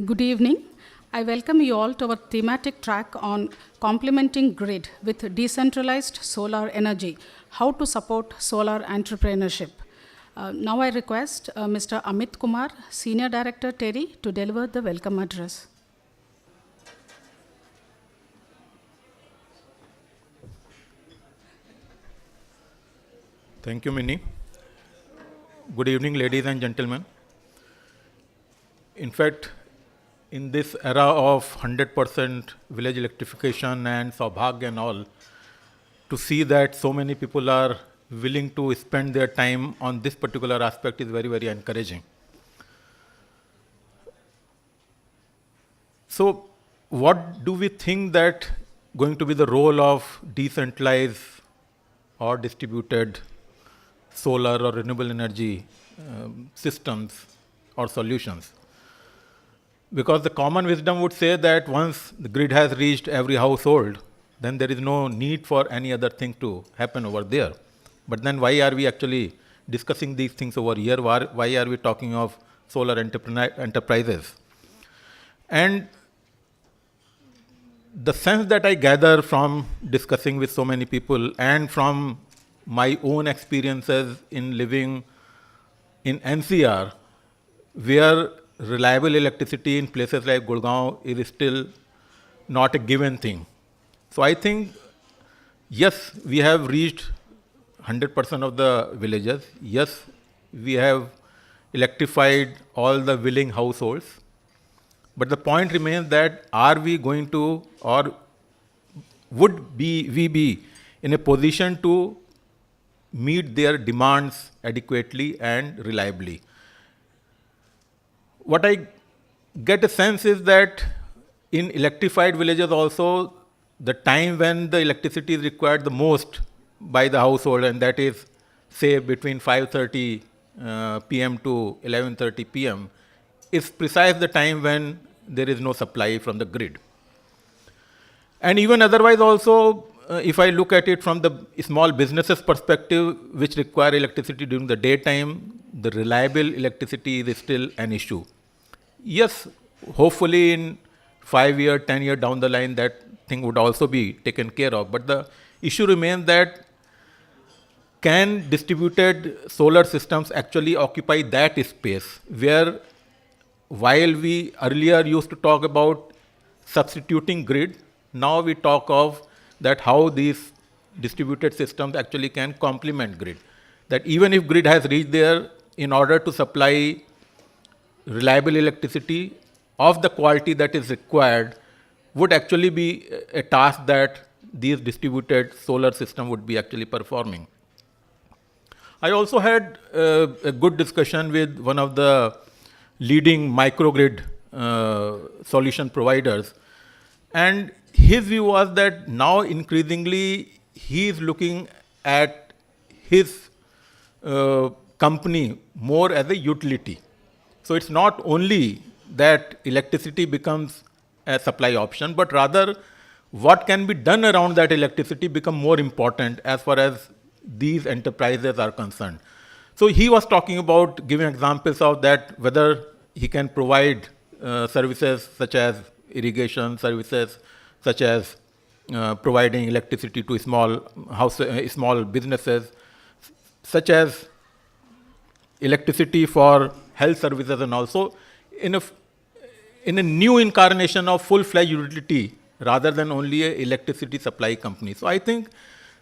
Good evening. I welcome you all to our thematic track on complementing grid with decentralized solar energy, how to support solar entrepreneurship. Now I request Mr. Amit Kumar, Senior Director TERI, to deliver the welcome address. Thank you, Minnie. Good evening, ladies and gentlemen. In fact, in this era of 100% village electrification and Saubhagya and all, to see that so many people are willing to spend their time on this particular aspect is very, very encouraging. So, what do we think that going to be the role of decentralized or distributed solar or renewable energy systems or solutions? Because the common wisdom would say that once the grid has reached every household, then there is no need for any other thing to happen over there. But then why are we actually discussing these things over here? Why are we talking of solar enterprises? And the sense that I gather from discussing with so many people and from my own experiences in living in NCR, where reliable electricity in places like Gurgaon is still not a given thing. So I think, yes, we have reached 100% of the villages. Yes, we have electrified all the willing households. But the point remains that are we going to, or would we be in a position to meet their demands adequately and reliably? What I get a sense is that in electrified villages also, the time when the electricity is required the most by the household, and that is, say, between 5:30 p.m. to 11:30 p.m., is precise the time when there is no supply from the grid. And even otherwise also, if I look at it from the small businesses perspective, which require electricity during the daytime, the reliable electricity is still an issue. Yes, hopefully in 5 years, 10 years down the line, that thing would also be taken care of. But the issue remains that can distributed solar systems actually occupy that space where, while we earlier used to talk about substituting grid, now we talk of that how these distributed systems actually can complement grid. That even if grid has reached there, in order to supply reliable electricity of the quality that is required would actually be a task that these distributed solar system would be actually performing. I also had a good discussion with one of the leading microgrid solution providers, and his view was that now increasingly he is looking at his company more as a utility. So it's not only that electricity becomes a supply option, but rather what can be done around that electricity become more important as far as these enterprises are concerned. So he was talking about giving examples of that, whether he can provide services such as irrigation services, such as providing electricity to small businesses, such as electricity for health services, and also in a new incarnation of full-fledged utility rather than only an electricity supply company. So I think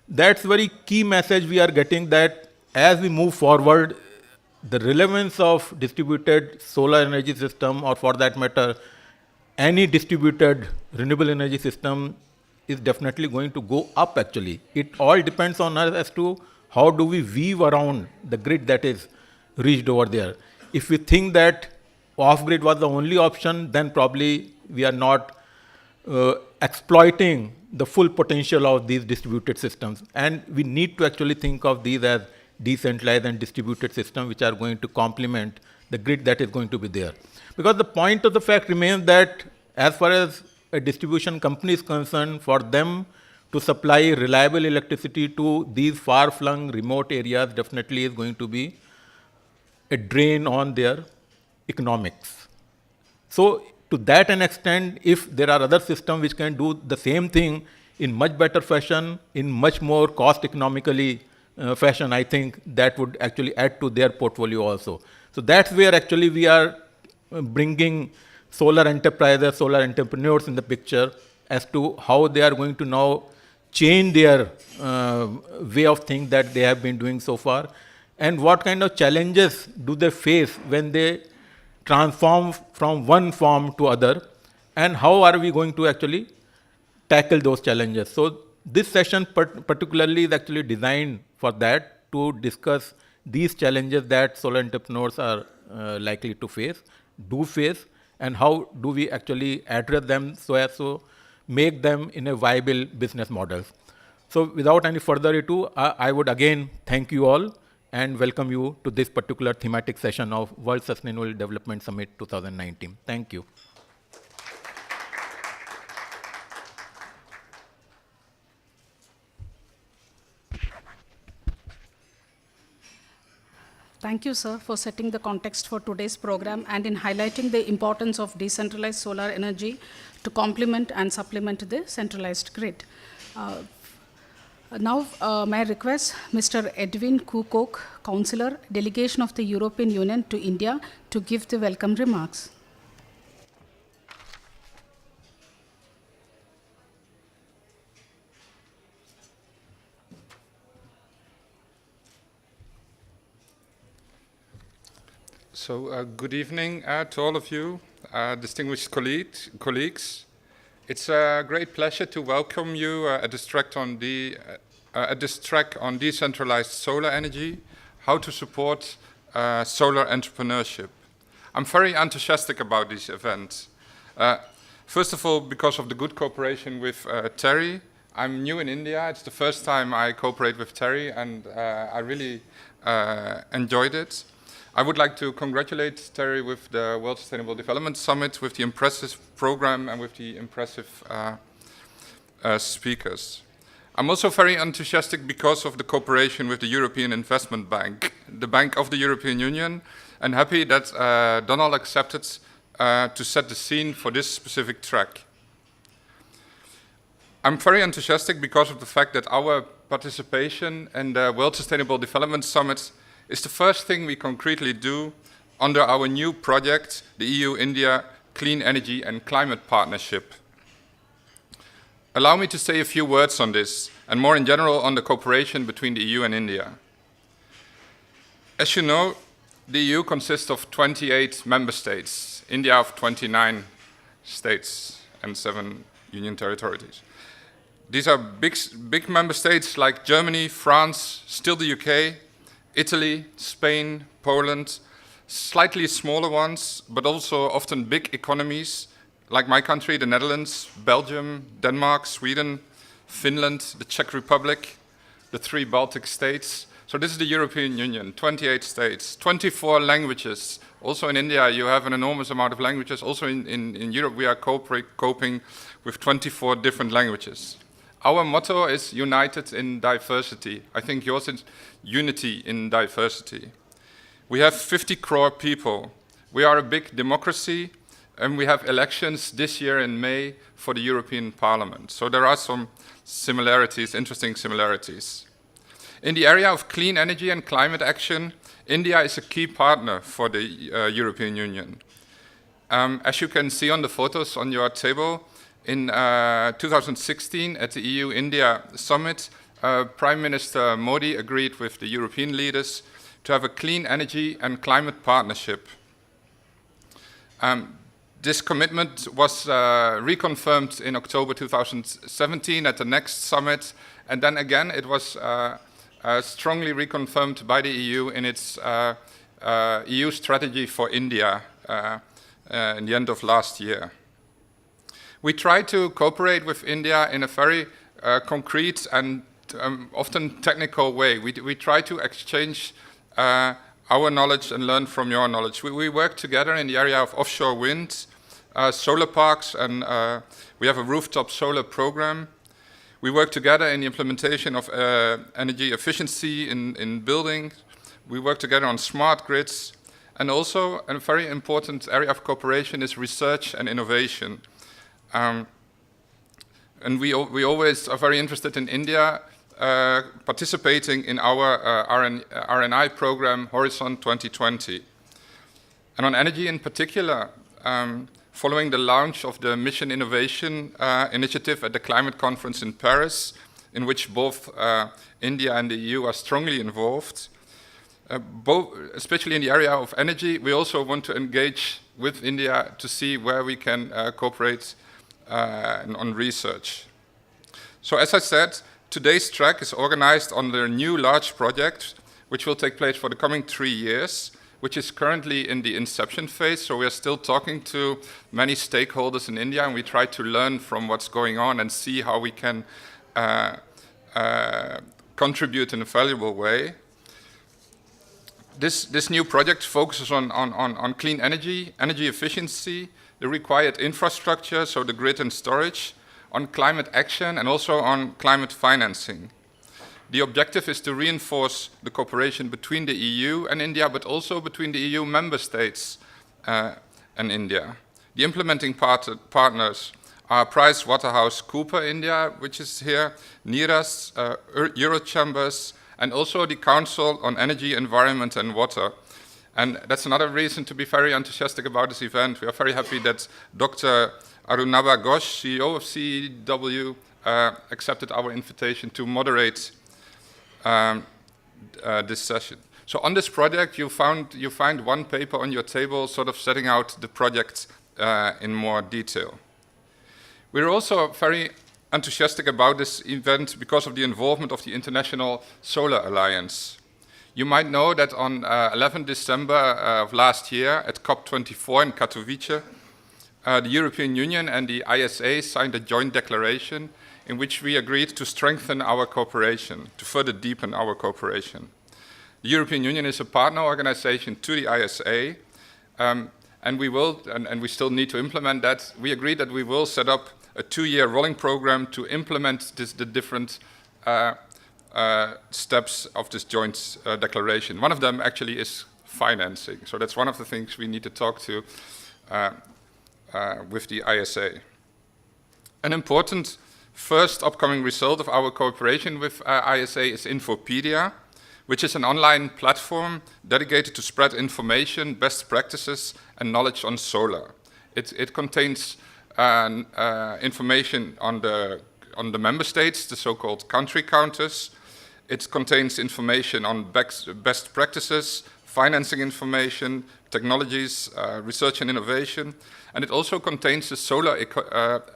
that's very key message we are getting, that as we move forward, the relevance of distributed solar energy system, or for that matter, any distributed renewable energy system, is definitely going to go up actually. It all depends on us as to how do we weave around the grid that is reached over there. If we think that off-grid was the only option, then probably we are not exploiting the full potential of these distributed systems. And we need to actually think of these as decentralized and distributed systems which are going to complement the grid that is going to be there. Because the point of the fact remains that as far as a distribution company is concerned, for them to supply reliable electricity to these far-flung remote areas definitely is going to be a drain on their economics. So to that an extent, if there are other systems which can do the same thing in much better fashion, in much more cost economically fashion, I think that would actually add to their portfolio also. So that's where actually we are bringing solar enterprises, solar entrepreneurs in the picture as to how they are going to now change their way of thinking that they have been doing so far, and what kind of challenges do they face when they transform from one form to other, and how are we going to actually tackle those challenges. So this session particularly is actually designed for that, to discuss these challenges that solar entrepreneurs are likely to face, and how do we actually address them so as to make them in a viable business model. So without any further ado, I would again thank you all and welcome you to this particular thematic session of World Sustainable Development Summit 2019. Thank you. Thank you, sir, for setting the context for today's program and in highlighting the importance of decentralized solar energy to complement and supplement the centralized grid. Now, may I request Mr. Edwin Kukok, Councillor, Delegation of the European Union to India, to give the welcome remarks. So, good evening to all of you, distinguished colleagues. It's a great pleasure to welcome you at this track on decentralized solar energy, how to support solar entrepreneurship. I'm very enthusiastic about this event. First of all, because of the good cooperation with Terry. I'm new in India. It's the first time I cooperate with Terry, and I really enjoyed it. I would like to congratulate Terry with the World Sustainable Development Summit, with the impressive program and with the impressive speakers. I'm also very enthusiastic because of the cooperation with the European Investment Bank, the Bank of the European Union, and happy that Donald accepted to set the scene for this specific track. I'm very enthusiastic because of the fact that our participation in the World Sustainable Development Summit is the first thing we concretely do under our new project, the EU-India Clean Energy and Climate Partnership. Allow me to say a few words on this, and more in general on the cooperation between the EU and India. As you know, the EU consists of 28 member states, India of 29 states and 7 union territories. These are big member states like Germany, France, still the UK, Italy, Spain, Poland, slightly smaller ones, but also often big economies, like my country, the Netherlands, Belgium, Denmark, Sweden, Finland, the Czech Republic, the 3 Baltic states. So this is the European Union, 28 states, 24 languages. Also in India, you have an enormous amount of languages. Also in Europe, we are coping with 24 different languages. Our motto is united in diversity. I think yours is unity in diversity. We have 50 crore people. We are a big democracy, and we have elections this year in May for the European Parliament. So there are some similarities, interesting similarities. In the area of clean energy and climate action, India is a key partner for the European Union. As you can see on the photos on your table, in 2016, at the EU-India Summit, Prime Minister Modi agreed with the European leaders to have a clean energy and climate partnership. This commitment was reconfirmed in October 2017 at the next summit, and then again it was strongly reconfirmed by the EU in its EU strategy for India in the end of last year. We try to cooperate with India in a very concrete and often technical way. We try to exchange our knowledge and learn from your knowledge. We work together in the area of offshore wind, solar parks, and we have a rooftop solar program. We work together in the implementation of energy efficiency in buildings. We work together on smart grids, And also, a very important area of cooperation is research and innovation. And we always are very interested in India participating in our RNI program, Horizon 2020. And on energy in particular, following the launch of the Mission Innovation Initiative at the Climate Conference in Paris, in which both India and the EU are strongly involved, especially in the area of energy, we also want to engage with India to see where we can cooperate on research. So as I said, today's track is organized under a new large project, which will take place for the coming 3 years, which is currently in the inception phase. So we are still talking to many stakeholders in India, and we try to learn from what's going on and see how we can contribute in a valuable way. This new project focuses on clean energy, energy efficiency, the required infrastructure, so the grid and storage, on climate action, and also on climate financing. The objective is to reinforce the cooperation between the EU and India, but also between the EU member states and India. The implementing partners are PricewaterhouseCoopers India, which is here, NIRAS, Eurochambers, and also the Council on Energy, Environment and Water. And that's another reason to be very enthusiastic about this event. We are very happy that Dr. Arunabha Ghosh, CEO of CEW, accepted our invitation to moderate this session. So on this project, you find one paper on your table sort of setting out the project in more detail. We're also very enthusiastic about this event because of the involvement of the International Solar Alliance. You might know that on 11 December of last year at COP24 in Katowice, the European Union and the ISA signed a joint declaration in which we agreed to strengthen our cooperation, to further deepen our cooperation. The European Union is a partner organization to the ISA, and we still need to implement that. We agreed that we will set up a 2-year rolling program to implement the different steps of this joint declaration. One of them actually is financing. So that's one of the things we need to talk to with the ISA. An important first upcoming result of our cooperation with ISA is Infopedia, which is an online platform dedicated to spread information, best practices, and knowledge on solar. It contains information on the member states, the so-called country counters. It contains information on best practices, financing information, technologies, research and innovation. And it also contains the Solar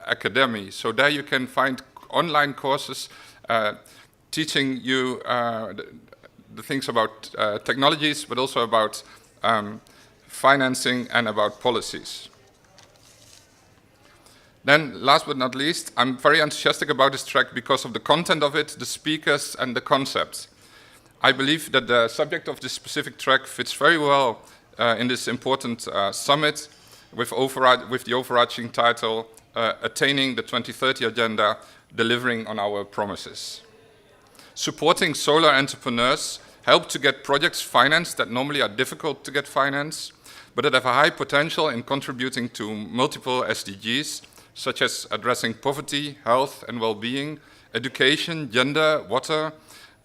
Academy. So there you can find online courses teaching you the things about technologies, but also about financing and about policies. Then, last but not least, I'm very enthusiastic about this track because of the content of it, the speakers, and the concepts. I believe that the subject of this specific track fits very well in this important summit with the overarching title, Attaining the 2030 Agenda, Delivering on Our Promises. Supporting solar entrepreneurs help to get projects financed that normally are difficult to get financed, but that have a high potential in contributing to multiple SDGs, such as addressing poverty, health and well-being, education, gender, water,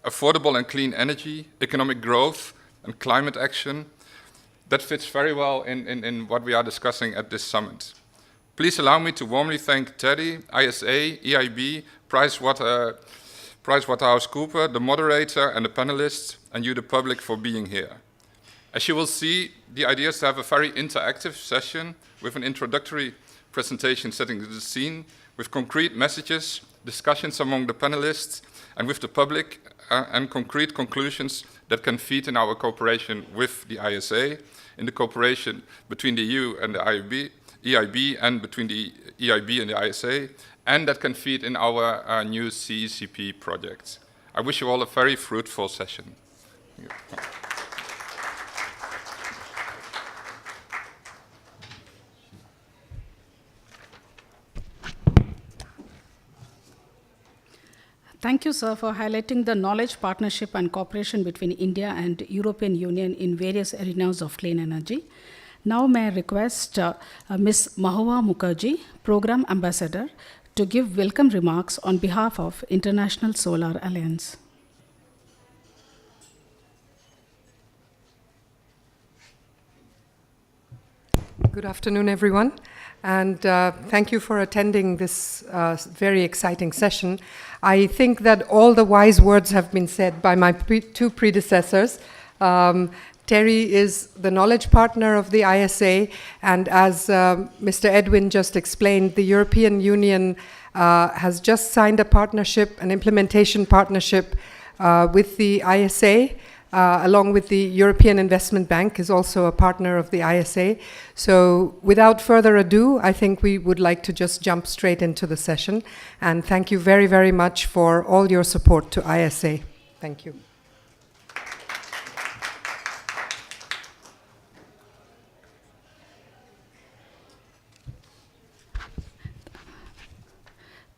affordable and clean energy, economic growth, and climate action. That fits very well in what we are discussing at this summit. Please allow me to warmly thank Teddy, ISA, EIB, PricewaterhouseCoopers, the moderator and the panelists, and you, the public, for being here. As you will see, the idea is to have a very interactive session with an introductory presentation setting the scene, with concrete messages, discussions among the panelists, and with the public, and concrete conclusions that can feed in our cooperation with the ISA, in the cooperation between the EU and the EIB, and between the EIB and the ISA, and that can feed in our new CECP project. I wish you all a very fruitful session. Thank you. Thank you, sir, for highlighting the knowledge partnership and cooperation between India and European Union in various arenas of clean energy. Now may I request Ms. Mahua Mukherjee, Program Ambassador, to give welcome remarks on behalf of International Solar Alliance. Good afternoon, everyone, and thank you for attending this very exciting session. I think that all the wise words have been said by my two predecessors. Terry is the knowledge partner of the ISA, and as Mr. Edwin just explained, the European Union has just signed a partnership, an implementation partnership with the ISA, along with the European Investment Bank is also a partner of the ISA. So without further ado, I think we would like to just jump straight into the session. And thank you very, very much for all your support to ISA. Thank you.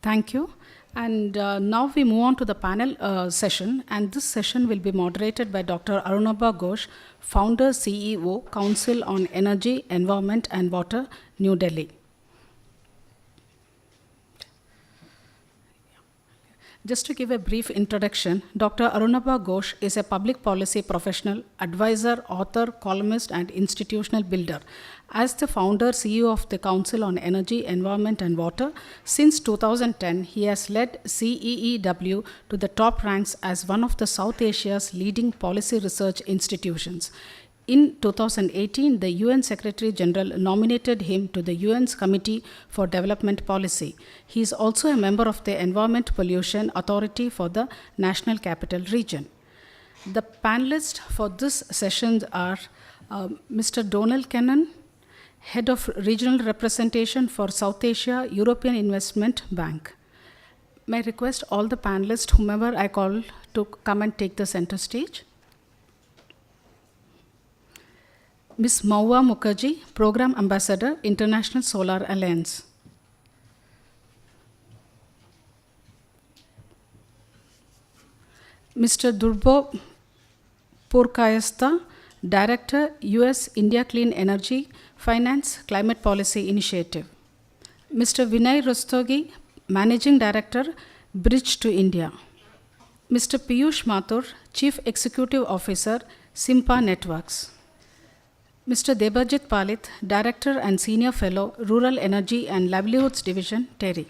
Thank you. And now we move on to the panel session, and this session will be moderated by Dr. Arunabha Ghosh, Founder, CEO, Council on Energy, Environment and Water, New Delhi. Just to give a brief introduction, Dr. Arunabha Ghosh is a public policy professional, advisor, author, columnist, and institutional builder. As the founder CEO of the Council on Energy, Environment and Water, since 2010, he has led CEEW to the top ranks as one of the South Asia's leading policy research institutions. In 2018, the UN Secretary General nominated him to the UN's Committee for Development Policy. He is also a member of the Environment Pollution Authority for the National Capital Region. The panelists for this session are Mr. Donald Kennan, Head of Regional Representation for South Asia, European Investment Bank. May I request all the panelists, whomever I call, to come and take the center stage. Ms. Mahua Mukherjee, Program Ambassador, International Solar Alliance. Mr. Durbo Purkayastha, Director, US India Clean Energy, Finance, Climate Policy Initiative. Mr. Vinay Rastogi, Managing Director, Bridge to India. Mr. Piyush Mathur, Chief Executive Officer, Simpa Networks. Mr. Debajit Palit, Director and Senior Fellow, Rural Energy and Livelihoods Division, TERI.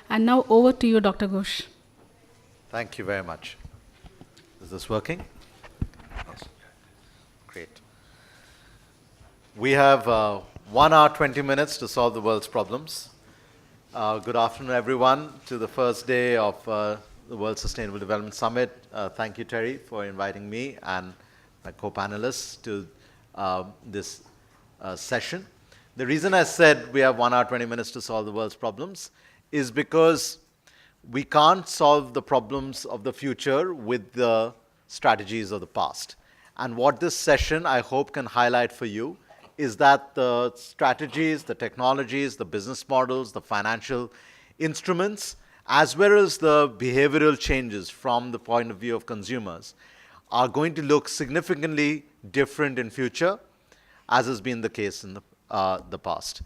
And now over to you, Dr. Ghosh. Thank you very much. Is this working? Yes. Great. We have 1 hour, 20 minutes to solve the world's problems. Good afternoon, everyone, to the first day of the World Sustainable Development Summit. Thank you, Terry, for inviting me and my co-panelists to this session. The reason I said we have 1 hour, 20 minutes to solve the world's problems is because we can't solve the problems of the future with the strategies of the past. And what this session, I hope, can highlight for you is that the strategies, the technologies, the business models, the financial instruments, as well as the behavioral changes from the point of view of consumers, are going to look significantly different in future, as has been the case in the past.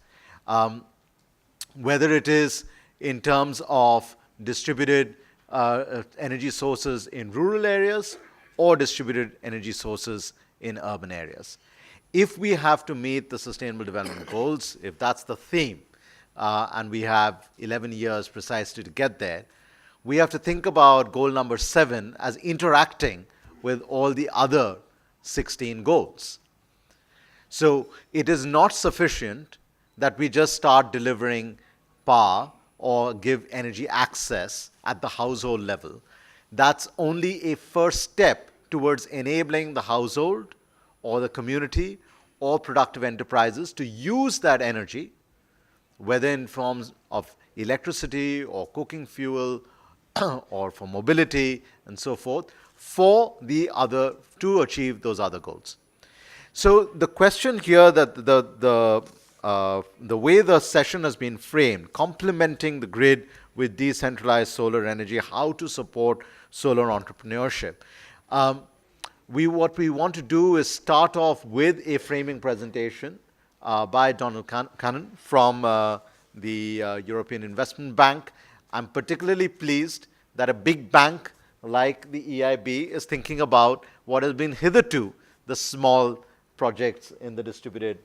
Whether it is in terms of distributed energy sources in rural areas or distributed energy sources in urban areas. If we have to meet the Sustainable Development Goals, if that's the theme, and we have 11 years precisely to get there, we have to think about goal number 7 as interacting with all the other 16 goals. So it is not sufficient that we just start delivering power or give energy access at the household level. That's only a first step towards enabling the household or the community or productive enterprises to use that energy, whether in forms of electricity or cooking fuel or for mobility and so forth, to achieve those other goals. So the question here that the way the session has been framed, complementing the grid with decentralized solar energy, how to support solar entrepreneurship. What we want to do is start off with a framing presentation by Donald Cannon from the European Investment Bank. I'm particularly pleased that a big bank like the EIB is thinking about what has been hitherto the small projects in the distributed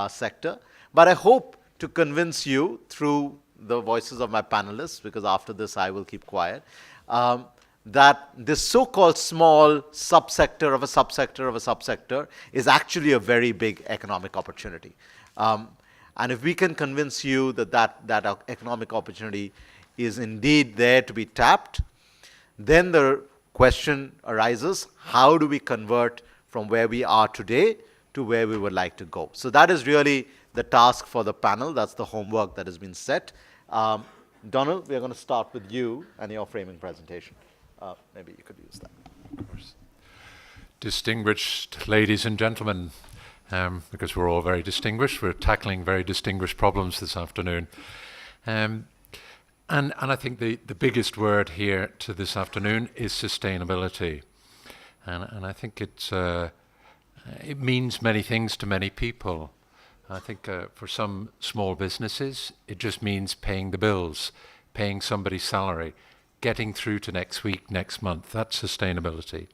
sector. But I hope to convince you through the voices of my panelists, because after this I will keep quiet, that this so-called small subsector of a subsector of a subsector is actually a very big economic opportunity. And if we can convince you that that economic opportunity is indeed there to be tapped, then the question arises, how do we convert from where we are today to where we would like to go? So that is really the task for the panel. That's the homework that has been set. Donald, we're going to start with you and your framing presentation. Maybe you could use that. Of course. Distinguished ladies and gentlemen, because we're all very distinguished, we're tackling very distinguished problems this afternoon. And I think the biggest word here to this afternoon is sustainability. And I think it means many things to many people. I think for some small businesses, it just means paying the bills, paying somebody's salary, getting through to next week, next month. That's sustainability.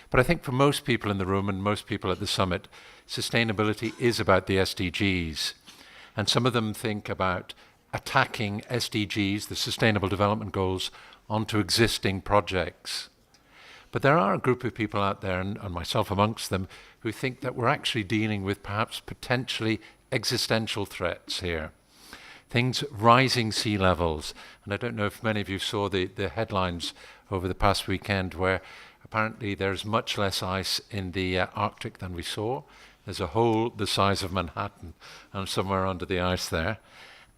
But I think for most people in the room and most people at the summit, sustainability is about the SDGs. And some of them think about attacking SDGs, the Sustainable Development Goals, onto existing projects. But there are a group of people out there, and myself amongst them, who think that we're actually dealing with perhaps potentially existential threats here. Things, rising sea levels. And I don't know if many of you saw the headlines over the past weekend where apparently there's much less ice in the Arctic than we saw. There's a hole the size of Manhattan and somewhere under the ice there.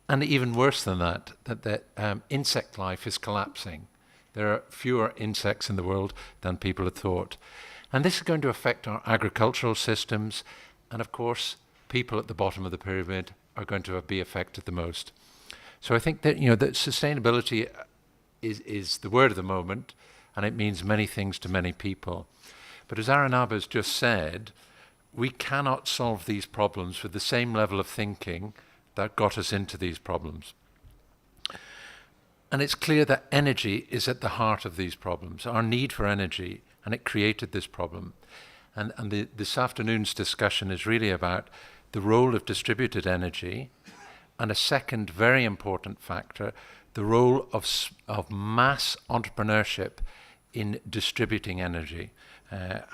And even worse than that insect life is collapsing. There are fewer insects in the world than people had thought. And this is going to affect our agricultural systems. And of course, people at the bottom of the pyramid are going to be affected the most. So I think that, that sustainability is the word of the moment, and it means many things to many people. But as Arunabha has just said, we cannot solve these problems with the same level of thinking that got us into these problems. And it's clear that energy is at the heart of these problems, our need for energy, and it created this problem. And this afternoon's discussion is really about the role of distributed energy, and a second very important factor, the role of mass entrepreneurship in distributing energy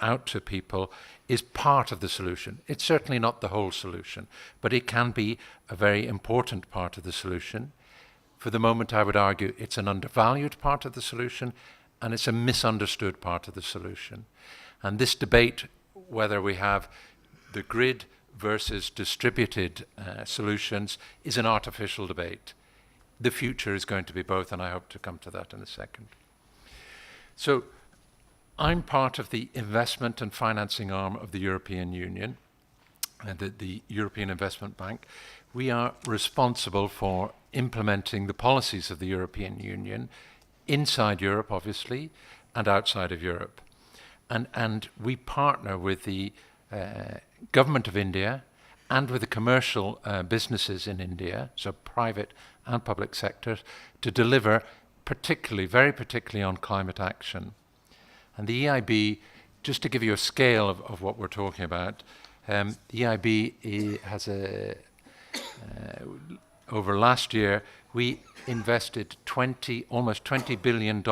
out to people is part of the solution. It's certainly not the whole solution, but it can be a very important part of the solution. For the moment, I would argue it's an undervalued part of the solution, and it's a misunderstood part of the solution. And this debate, whether we have the grid versus distributed solutions, is an artificial debate. The future is going to be both, and I hope to come to that in a second. So I'm part of the investment and financing arm of the European Union, the European Investment Bank. We are responsible for implementing the policies of the European Union inside Europe, obviously, and outside of Europe. And we partner with the government of India and with the commercial businesses in India, so private and public sectors, to deliver very particularly on climate action. And the EIB, just to give you a scale of what we're talking about, the EIB has over last year, we invested almost $20 billion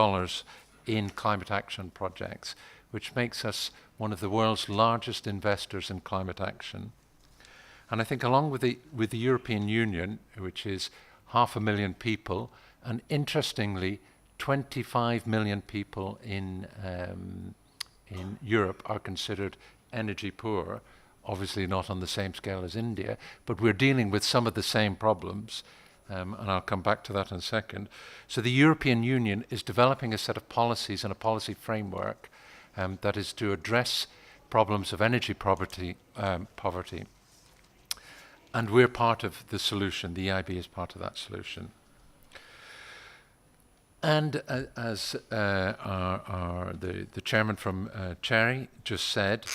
in climate action projects, which makes us one of the world's largest investors in climate action. And I think along with the European Union, which is 500,000 people, and interestingly, 25 million people in Europe are considered energy poor, obviously not on the same scale as India, but we're dealing with some of the same problems, and I'll come back to that in a second. So the European Union is developing a set of policies and a policy framework that is to address problems of energy poverty. And we're part of the solution. The EIB is part of that solution. And as the chairman from Cherry just said,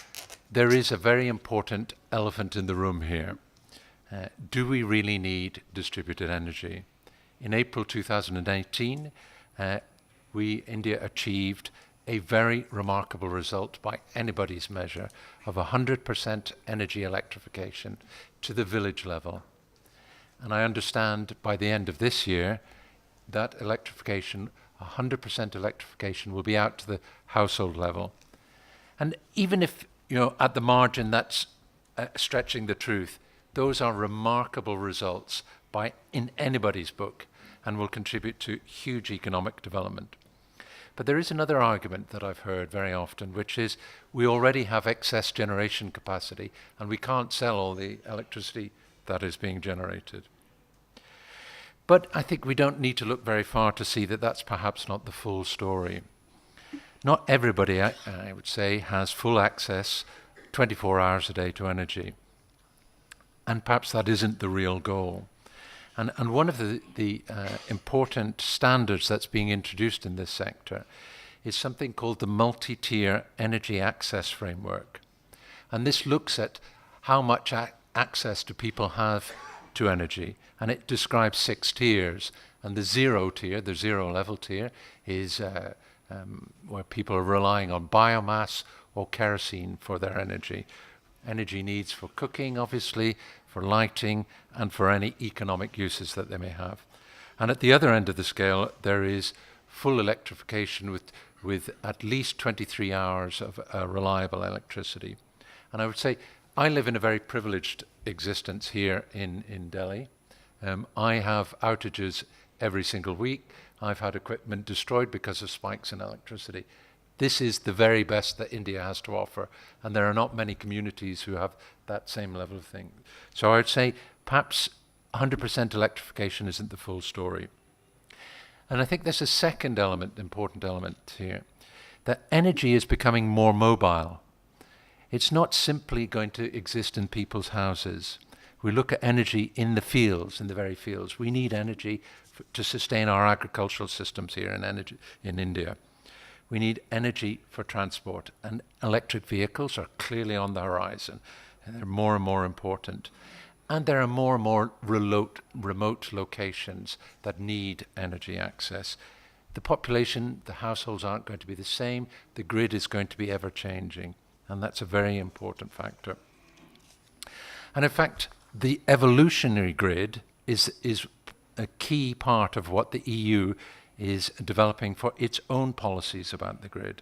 there is a very important elephant in the room here. Do we really need distributed energy? In April 2018, India achieved a very remarkable result by anybody's measure of 100% energy electrification to the village level. And I understand by the end of this year, that electrification, 100% electrification, will be out to the household level. And even if, at the margin that's stretching the truth, those are remarkable results in anybody's book and will contribute to huge economic development. But there is another argument that I've heard very often, which is we already have excess generation capacity and we can't sell all the electricity that is being generated. But I think we don't need to look very far to see that that's perhaps not the full story. Not everybody, I would say, has full access 24 hours a day to energy. And perhaps that isn't the real goal. And one of the important standards that's being introduced in this sector is something called the multi-tier energy access framework. And this looks at how much access do people have to energy, and it describes 6 tiers. And the zero tier, the zero level tier, is where people are relying on biomass or kerosene for their energy. Energy needs for cooking, obviously, for lighting, and for any economic uses that they may have. And at the other end of the scale, there is full electrification with at least 23 hours of reliable electricity. And I would say I live in a very privileged existence here in Delhi. I have outages every single week. I've had equipment destroyed because of spikes in electricity. This is the very best that India has to offer, and there are not many communities who have that same level of thing. So I would say perhaps 100% electrification isn't the full story. And I think there's a second element, important element here, that energy is becoming more mobile. It's not simply going to exist in people's houses. We look at energy in the fields, in the very fields. We need energy to sustain our agricultural systems here in India. We need energy for transport, and electric vehicles are clearly on the horizon, and they're more and more important. And there are more and more remote locations that need energy access. The population, the households aren't going to be the same. The grid is going to be ever-changing, and that's a very important factor. And in fact, the evolutionary grid is a key part of what the EU is developing for its own policies about the grid.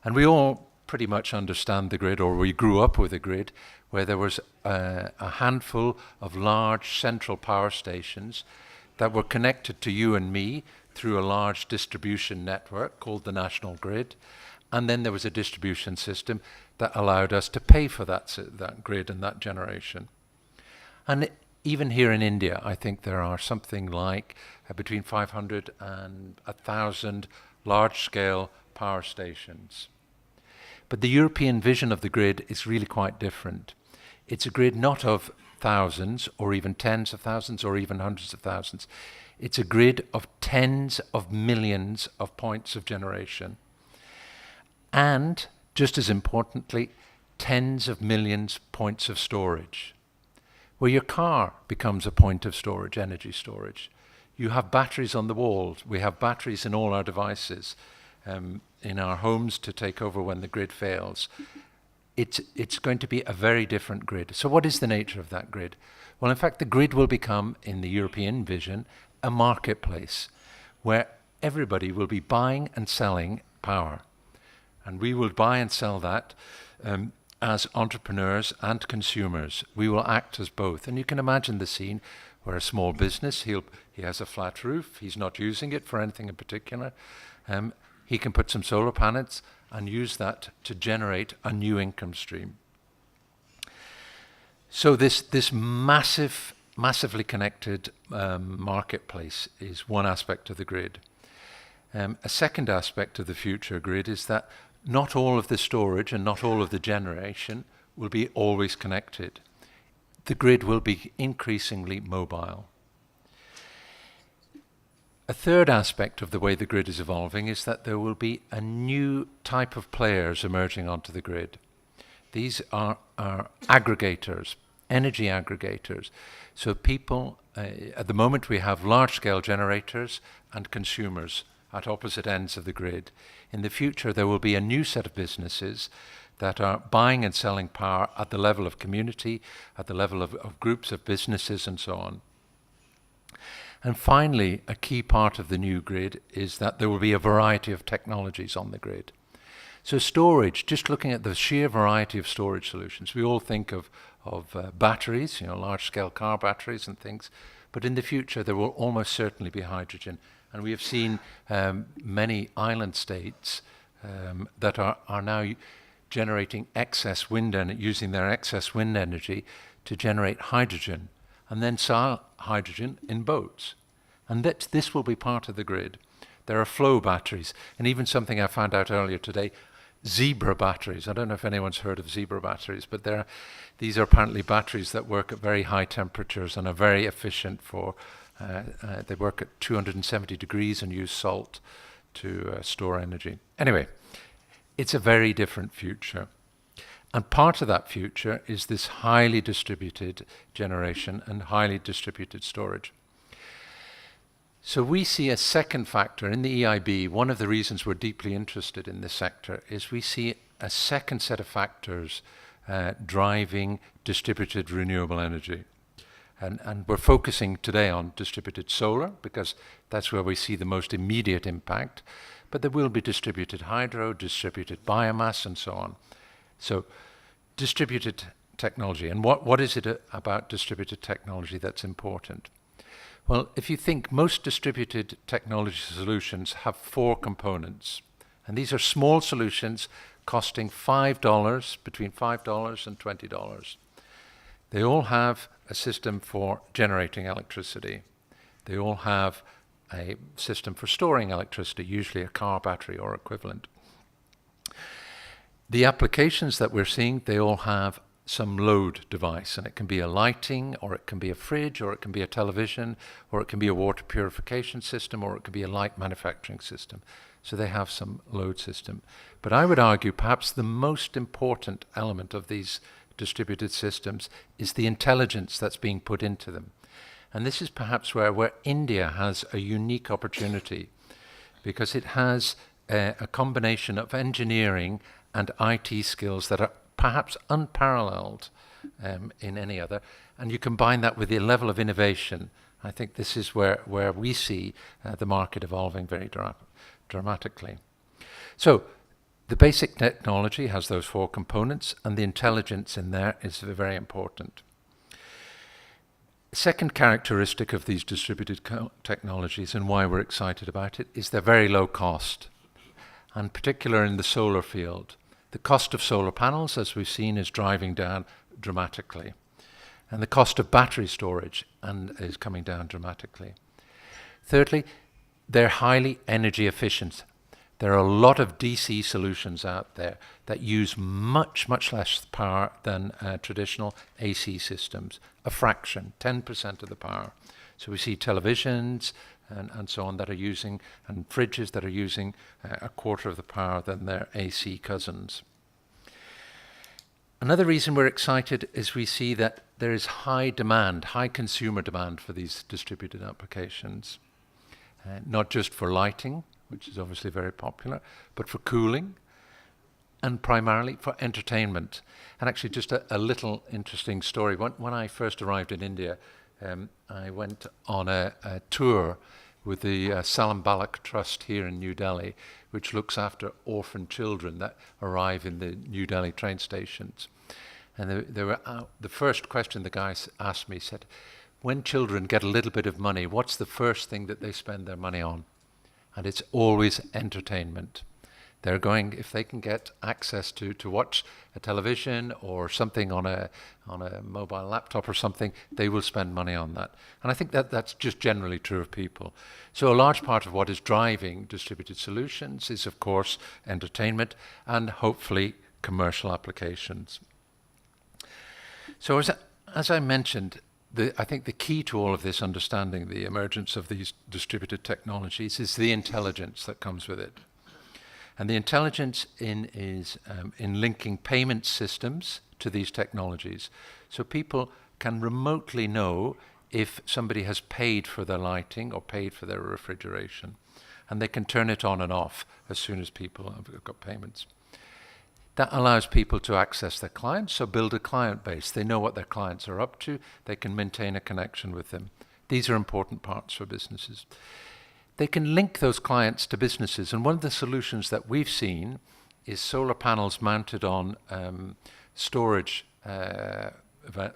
And we all pretty much understand the grid, or we grew up with a grid where there was a handful of large central power stations that were connected to you and me through a large distribution network called the national grid. And then there was a distribution system that allowed us to pay for that grid and that generation. And even here in India, I think there are something like between 500 and 1,000 large-scale power stations. But the European vision of the grid is really quite different. It's a grid not of thousands, or even tens of thousands, or even hundreds of thousands. It's a grid of tens of millions of points of generation. And, just as importantly, tens of millions points of storage. Where your car becomes a point of storage, energy storage. You have batteries on the walls. We have batteries in all our devices, in our homes to take over when the grid fails. It's going to be a very different grid. So what is the nature of that grid? Well, in fact, the grid will become, in the European vision, a marketplace where everybody will be buying and selling power. And we will buy and sell that as entrepreneurs and consumers. We will act as both. And you can imagine the scene where a small business, he has a flat roof, he's not using it for anything in particular. He can put some solar panels and use that to generate a new income stream. So this massively connected marketplace is one aspect of the grid. A second aspect of the future grid is that not all of the storage and not all of the generation will be always connected. The grid will be increasingly mobile. A third aspect of the way the grid is evolving is that there will be a new type of players emerging onto the grid. These are aggregators, energy aggregators. So people, at the moment we have large-scale generators and consumers at opposite ends of the grid. In the future there will be a new set of businesses that are buying and selling power at the level of community, at the level of groups of businesses and so on. And finally, a key part of the new grid is that there will be a variety of technologies on the grid. So storage, just looking at the sheer variety of storage solutions, we all think of batteries, large-scale car batteries and things, but in the future there will almost certainly be hydrogen. And we have seen many island states that are now generating excess wind energy, using their excess wind energy to generate hydrogen, and then sell hydrogen in boats. And this will be part of the grid. There are flow batteries, and even something I found out earlier today, zebra batteries. I don't know if anyone's heard of zebra batteries, but these are apparently batteries that work at very high temperatures and are very efficient for, they work at 270 degrees and use salt to store energy. Anyway, it's a very different future. And part of that future is this highly distributed generation and highly distributed storage. So we see a second factor in the EIB. One of the reasons we're deeply interested in this sector is we see a second set of factors driving distributed renewable energy. And we're focusing today on distributed solar because that's where we see the most immediate impact. But there will be distributed hydro, distributed biomass, and so on. So distributed technology. And what is it about distributed technology that's important? Well, if you think most distributed technology solutions have 4 components. And these are small solutions costing $5, between $5 and $20. They all have a system for generating electricity. They all have a system for storing electricity, usually a car battery or equivalent. The applications that we're seeing, they all have some load device, and it can be a lighting, or it can be a fridge, or it can be a television, or it can be a water purification system, or it can be a light manufacturing system. So they have some load system. But I would argue perhaps the most important element of these distributed systems is the intelligence that's being put into them. And this is perhaps where India has a unique opportunity, because it has a combination of engineering and IT skills that are perhaps unparalleled in any other. And you combine that with the level of innovation. I think this is where we see the market evolving very dramatically. So the basic technology has those 4 components, and the intelligence in there is very important. Second characteristic of these distributed technologies, and why we're excited about it, is they're very low cost, and particularly in the solar field. The cost of solar panels, as we've seen, is driving down dramatically. And the cost of battery storage is coming down dramatically. Thirdly, they're highly energy efficient. There are a lot of DC solutions out there that use much, much less power than traditional AC systems. A fraction, 10% of the power. So we see televisions and so on that are using, and fridges that are using a quarter of the power than their AC cousins. Another reason we're excited is we see that there is high demand, high consumer demand for these distributed applications. Not just for lighting, which is obviously very popular, but for cooling, and primarily for entertainment. And actually just a little interesting story. When I first arrived in India, I went on a tour with the Salam Balak Trust here in New Delhi, which looks after orphan children that arrive in the New Delhi train stations. And the first question the guy asked me said, when children get a little bit of money, what's the first thing that they spend their money on? And it's always entertainment. They're going, if they can get access to watch a television or something on a mobile laptop or something, they will spend money on that. And I think that's just generally true of people. So a large part of what is driving distributed solutions is, of course, entertainment and hopefully commercial applications. So as I mentioned, I think the key to all of this, understanding the emergence of these distributed technologies, is the intelligence that comes with it. And the intelligence is in linking payment systems to these technologies. So people can remotely know if somebody has paid for their lighting or paid for their refrigeration. And they can turn it on and off as soon as people have got payments. That allows people to access their clients, so build a client base. They know what their clients are up to. They can maintain a connection with them. These are important parts for businesses. They can link those clients to businesses, and one of the solutions that we've seen is solar panels mounted on storage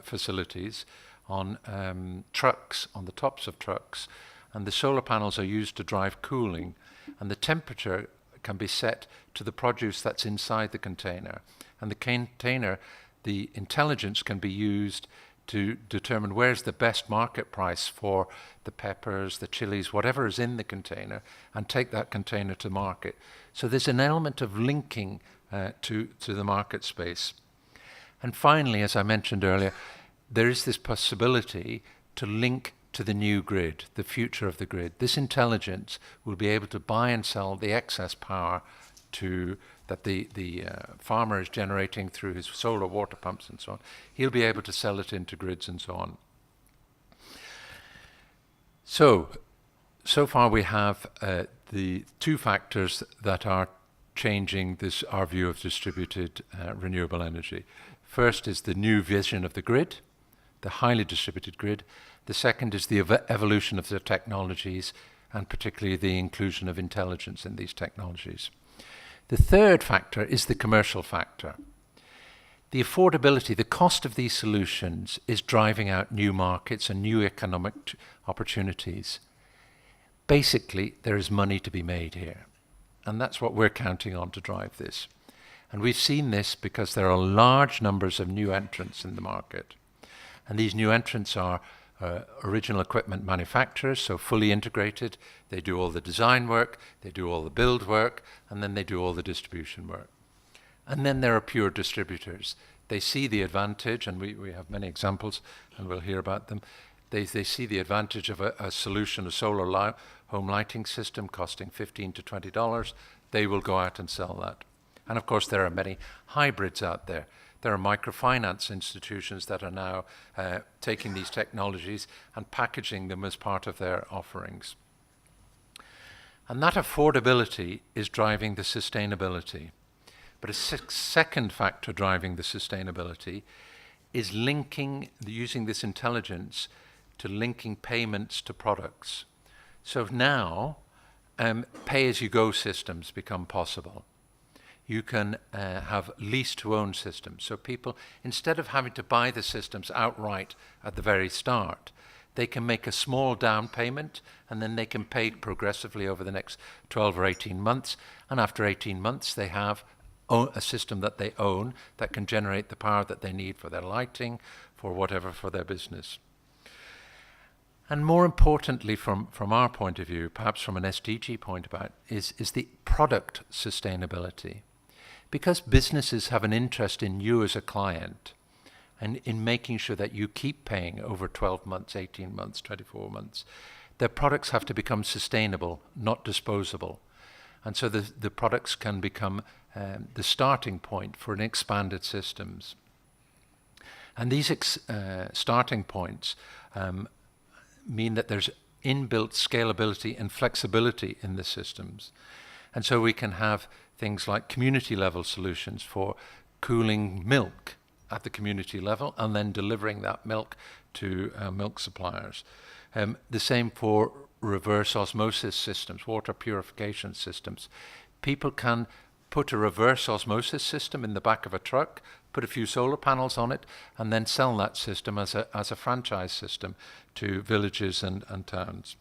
facilities, on trucks, on the tops of trucks, and the solar panels are used to drive cooling, and the temperature can be set to the produce that's inside the container. And the container, the intelligence can be used to determine where's the best market price for the peppers, the chilies, whatever is in the container, and take that container to market. So there's an element of linking to the market space. And finally, as I mentioned earlier, there is this possibility to link to the new grid, the future of the grid. This intelligence will be able to buy and sell the excess power that the farmer is generating through his solar water pumps and so on. He'll be able to sell it into grids and so on. So far we have the two factors that are changing our view of distributed renewable energy. First is the new vision of the grid, the highly distributed grid. The second is the evolution of the technologies, and particularly the inclusion of intelligence in these technologies. The third factor is the commercial factor. The affordability, the cost of these solutions is driving out new markets and new economic opportunities. Basically, there is money to be made here, and that's what we're counting on to drive this. And we've seen this because there are large numbers of new entrants in the market. And these new entrants are original equipment manufacturers, so fully integrated. They do all the design work, they do all the build work, and then they do all the distribution work. And then there are pure distributors. They see the advantage, and we have many examples, and we'll hear about them. They see the advantage of a solution, a solar home lighting system costing $15 to $20. They will go out and sell that. And of course, there are many hybrids out there. There are microfinance institutions that are now taking these technologies and packaging them as part of their offerings. And that affordability is driving the sustainability. But a second factor driving the sustainability is using this intelligence to linking payments to products. So now, pay-as-you-go systems become possible. You can have lease-to-own systems. So people, instead of having to buy the systems outright at the very start, they can make a small down payment, and then they can pay progressively over the next 12 or 18 months. And after 18 months, they have a system that they own that can generate the power that they need for their lighting, for whatever, for their business. And more importantly, from our point of view, perhaps from an SDG point about, is the product sustainability. Because businesses have an interest in you as a client and in making sure that you keep paying over 12 months, 18 months, 24 months, their products have to become sustainable, not disposable. And so the products can become the starting point for an expanded systems. And these starting points mean that there's inbuilt scalability and flexibility in the systems. And so we can have things like community level solutions for cooling milk at the community level and then delivering that milk to milk suppliers. The same for reverse osmosis systems, water purification systems. People can put a reverse osmosis system in the back of a truck, put a few solar panels on it, and then sell that system as a franchise system to villages and towns.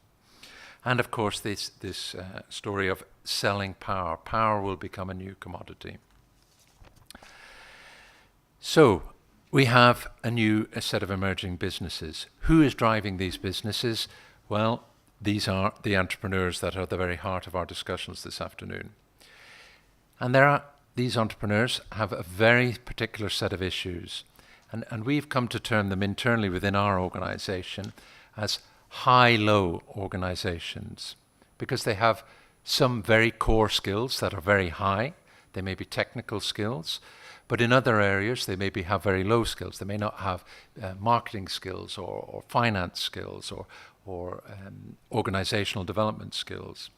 And of course, this story of selling power. Power will become a new commodity. So we have a set of emerging businesses. Who is driving these businesses? Well, these are the entrepreneurs that are at the very heart of our discussions this afternoon. And these entrepreneurs have a very particular set of issues. And we've come to term them internally within our organization as high-low organizations, because they have some very core skills that are very high. They may be technical skills, but in other areas they maybe have very low skills. They may not have marketing skills or finance skills or organizational development skills.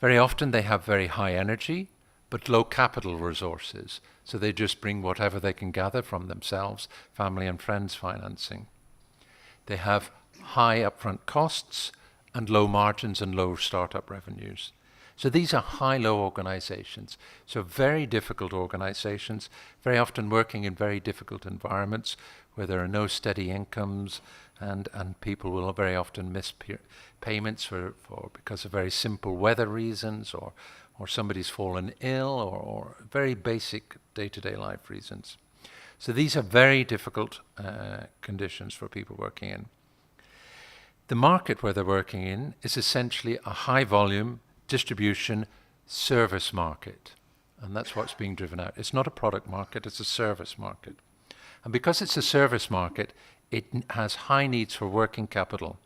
Very often they have very high energy, but low capital resources. So they just bring whatever they can gather from themselves, family and friends financing. They have high upfront costs and low margins and low startup revenues. So these are high-low organizations. So very difficult organizations, very often working in very difficult environments where there are no steady incomes, and people will very often miss payments because of very simple weather reasons, or somebody's fallen ill, or very basic day-to-day life reasons. So these are very difficult conditions for people working in. The market where they're working in is essentially a high-volume distribution service market, and that's what's being driven out. It's not a product market, it's a service market. And because it's a service market, it has high needs for working capital.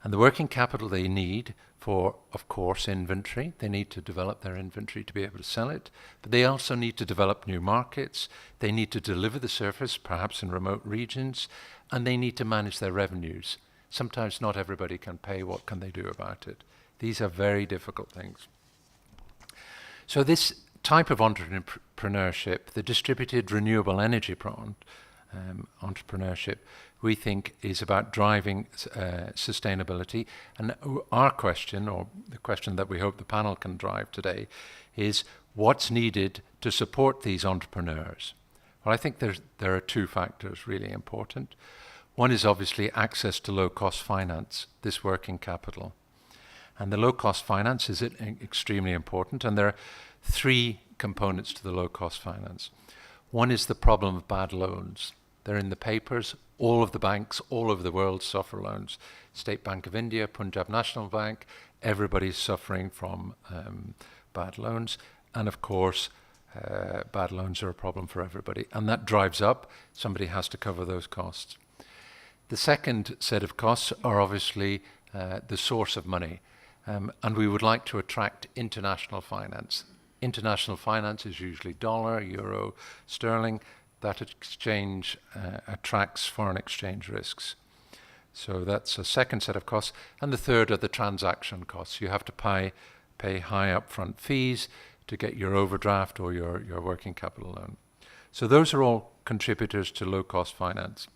And the working capital they need for, of course, inventory. They need to develop their inventory to be able to sell it, but they also need to develop new markets. They need to deliver the service, perhaps in remote regions, and they need to manage their revenues. Sometimes not everybody can pay. What can they do about it? These are very difficult things. So this type of entrepreneurship, the distributed renewable energy entrepreneurship, we think is about driving sustainability. And our question, or the question that we hope the panel can drive today, is what's needed to support these entrepreneurs? Well, I think there are two factors really important. One is obviously access to low-cost finance, this working capital. And the low-cost finance is extremely important, and there are three components to the low-cost finance. One is the problem of bad loans. They're in the papers. All of the banks all over the world suffer loans. State Bank of India, Punjab National Bank, everybody's suffering from bad loans. And of course, bad loans are a problem for everybody. And that drives up. Somebody has to cover those costs. The second set of costs are obviously the source of money. And we would like to attract international finance. International finance is usually dollar, euro, sterling. That exchange attracts foreign exchange risks. So that's a second set of costs. And the third are the transaction costs. You have to pay high upfront fees to get your overdraft or your working capital loan. So those are all contributors to low-cost finance.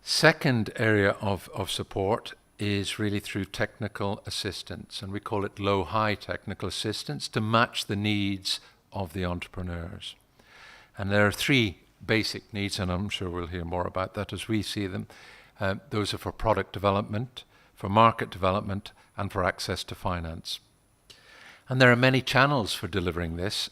Second area of support is really through technical assistance, and we call it low-high technical assistance to match the needs of the entrepreneurs. And there are three basic needs, and I'm sure we'll hear more about that as we see them. Those are for product development, for market development, and for access to finance. And there are many channels for delivering this.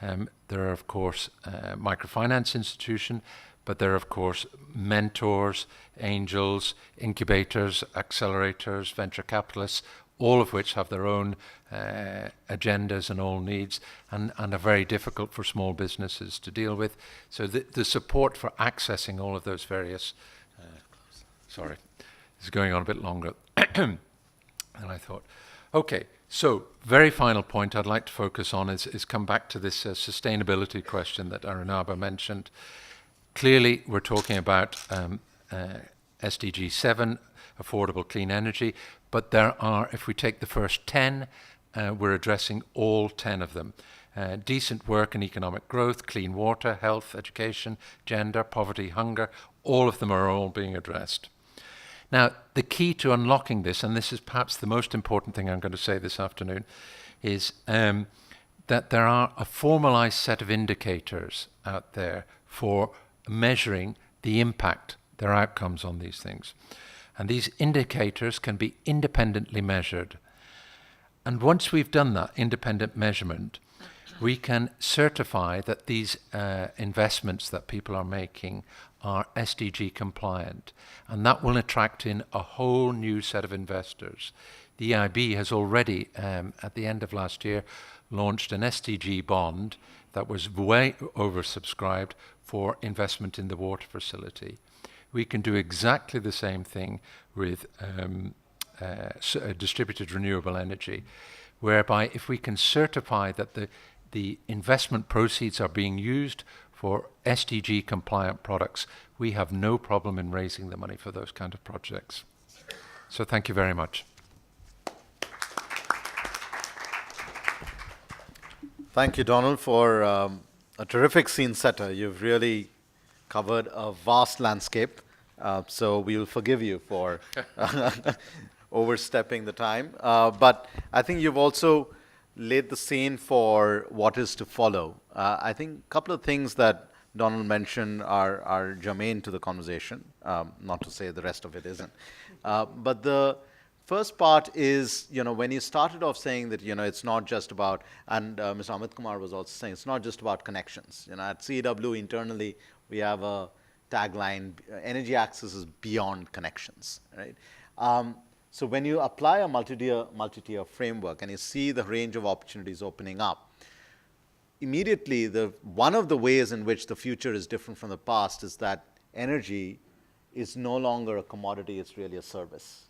There are, of course, microfinance institutions, but there are, of course, mentors, angels, incubators, accelerators, venture capitalists, all of which have their own agendas and all needs, and are very difficult for small businesses to deal with. So the support for accessing all of those various... sorry, this is going on a bit longer than I thought. Okay, so very final point I'd like to focus on is come back to this sustainability question that Arunabha mentioned. Clearly, we're talking about SDG 7, affordable clean energy, but there are, if we take the first 10, we're addressing all 10 of them. Decent work and economic growth, clean water, health, education, gender, poverty, hunger, all of them are all being addressed. Now, the key to unlocking this, and this is perhaps the most important thing I'm going to say this afternoon, is that there are a formalized set of indicators out there for measuring the impact, their outcomes on these things. And these indicators can be independently measured. And once we've done that independent measurement, we can certify that these investments that people are making are SDG compliant. And that will attract in a whole new set of investors. The EIB has already, at the end of last year, launched an SDG bond that was way oversubscribed for investment in the water facility. We can do exactly the same thing with distributed renewable energy, whereby if we can certify that the investment proceeds are being used for SDG compliant products, we have no problem in raising the money for those kind of projects. So thank you very much. Thank you, Donald, for a terrific scene setter. You've really covered a vast landscape, so we will forgive you for overstepping the time. But I think you've also laid the scene for what is to follow. I think a couple of things that Donald mentioned are germane to the conversation, not to say the rest of it isn't. But the first part is, when you started off saying that, it's not just about, and Mr. Amit Kumar was also saying, it's not just about connections. At CEW internally, we have a tagline, energy access is beyond connections, right? So when you apply a multi-tier framework and you see the range of opportunities opening up, immediately one of the ways in which the future is different from the past is that energy is no longer a commodity, it's really a service.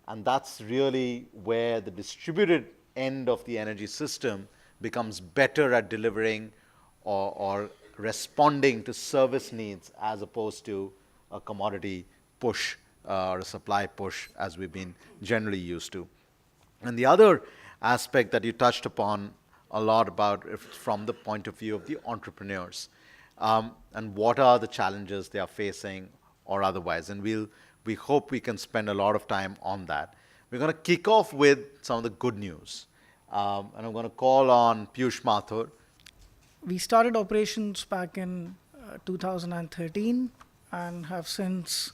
And that's really where the distributed end of the energy system becomes better at delivering or responding to service needs as opposed to a commodity push or a supply push as we've been generally used to. And the other aspect that you touched upon a lot about from the point of view of the entrepreneurs and what are the challenges they are facing or otherwise. And we hope we can spend a lot of time on that. We're going to kick off with some of the good news. And I'm going to call on Piyush Mathur. We started operations back in 2013 and have since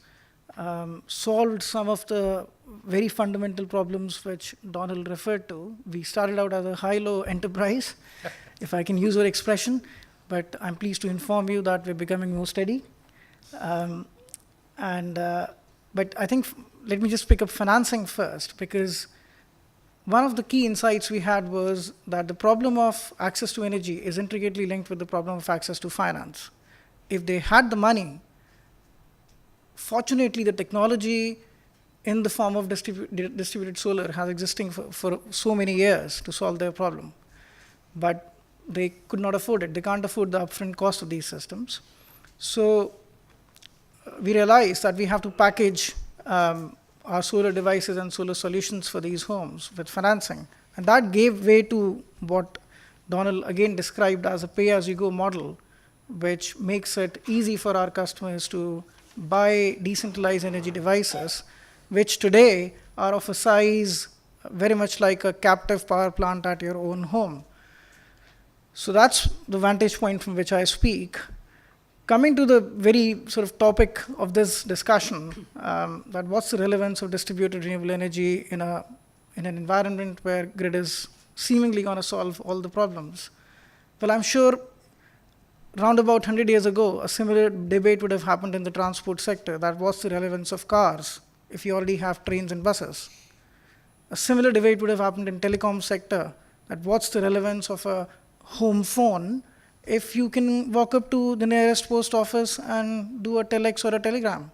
solved some of the very fundamental problems which Donald referred to. We started out as a high-low enterprise, if I can use your expression, but I'm pleased to inform you that we're becoming more steady. But I think, let me just pick up financing first, because one of the key insights we had was that the problem of access to energy is intricately linked with the problem of access to finance. If they had the money, fortunately the technology in the form of distributed solar has existing for so many years to solve their problem. But they could not afford it. They can't afford the upfront cost of these systems. So we realized that we have to package our solar devices and solar solutions for these homes with financing. And that gave way to what Donald again described as a pay-as-you-go model, which makes it easy for our customers to buy decentralized energy devices, which today are of a size very much like a captive power plant at your own home. So that's the vantage point from which I speak. Coming to the very sort of topic of this discussion, that what's the relevance of distributed renewable energy in an environment where grid is seemingly going to solve all the problems? Well, I'm sure round about 100 years ago, a similar debate would have happened in the transport sector, that what's the relevance of cars if you already have trains and buses? A similar debate would have happened in telecom sector, that what's the relevance of a home phone if you can walk up to the nearest post office and do a telex or a telegram.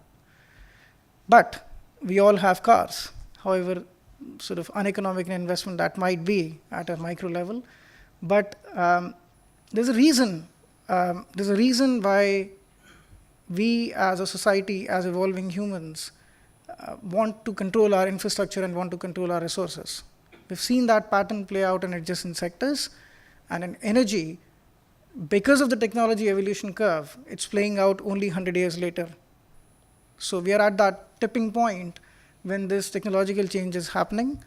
But we all have cars, however sort of uneconomic an investment that might be at a micro level. But there's a reason why we as a society, as evolving humans, want to control our infrastructure and want to control our resources. We've seen that pattern play out in adjacent sectors, and in energy, because of the technology evolution curve, it's playing out only 100 years later. So we are at that tipping point when this technological change is happening.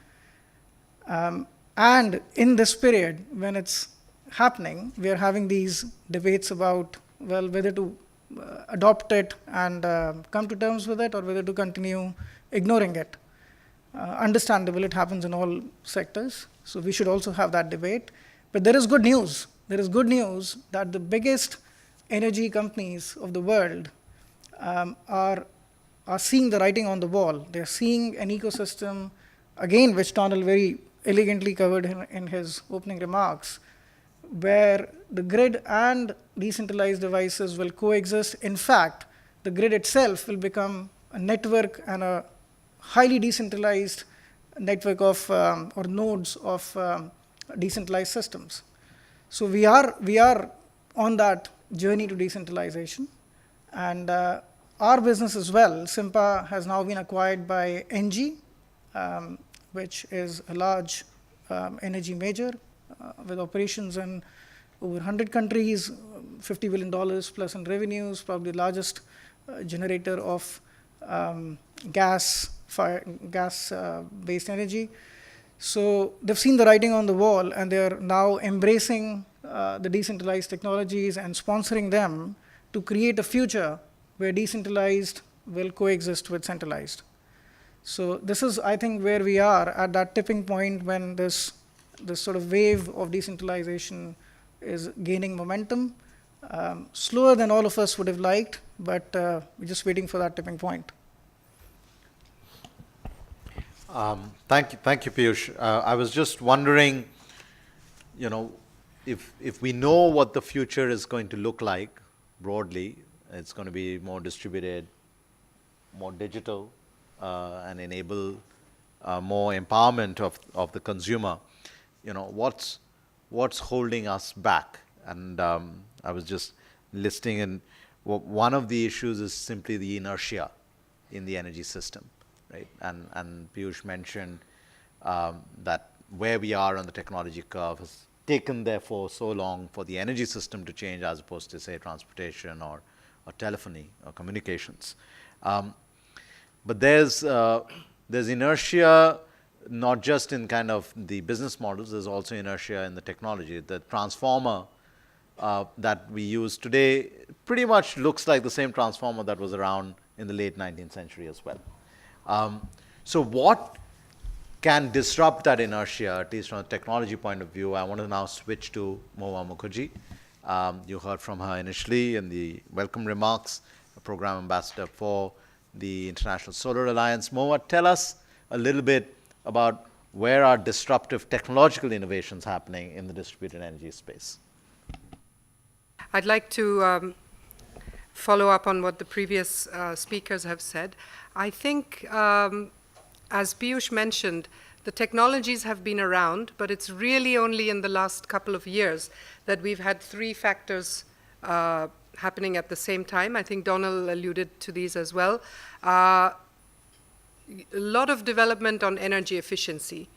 And in this period, when it's happening, we are having these debates about, well, whether to adopt it and come to terms with it or whether to continue ignoring it. Understandable, it happens in all sectors. So we should also have that debate. But there is good news. There is good news that the biggest energy companies of the world are seeing the writing on the wall. They're seeing an ecosystem, again, which Donald very elegantly covered in his opening remarks, where the grid and decentralized devices will coexist. In fact, the grid itself will become a network and a highly decentralized network of or nodes of decentralized systems. So we are on that journey to decentralization, and our business as well, Simpa, has now been acquired by NG, which is a large energy major with operations in over 100 countries, $50 billion plus in revenues, probably the largest generator of gas-based energy. So they've seen the writing on the wall, and they're now embracing the decentralized technologies and sponsoring them to create a future where decentralized will coexist with centralized. So this is, I think, where we are at that tipping point when this sort of wave of decentralization is gaining momentum, slower than all of us would have liked, but we're just waiting for that tipping point. Thank you, Piyush. I was just wondering, if we know what the future is going to look like broadly, it's going to be more distributed, more digital, and enable more empowerment of the consumer. What's holding us back? And I was just listing, and one of the issues is simply the inertia in the energy system, right? And Piyush mentioned that where we are on the technology curve has taken, therefore, so long for the energy system to change as opposed to, say, transportation or telephony or communications. But there's inertia not just in kind of the business models, there's also inertia in the technology. The transformer that we use today pretty much looks like the same transformer that was around in the late 19th century as well. So what can disrupt that inertia, at least from a technology point of view? I want to now switch to Moa Mukherjee. You heard from her initially in the welcome remarks, a program ambassador for the International Solar Alliance. Moa, tell us a little bit about where are disruptive technological innovations happening in the distributed energy space. I'd like to follow up on what the previous speakers have said. I think, as Piyush mentioned, the technologies have been around, but it's really only in the last couple of years that we've had three factors happening at the same time. I think Donald alluded to these as well. A lot of development on energy efficiency,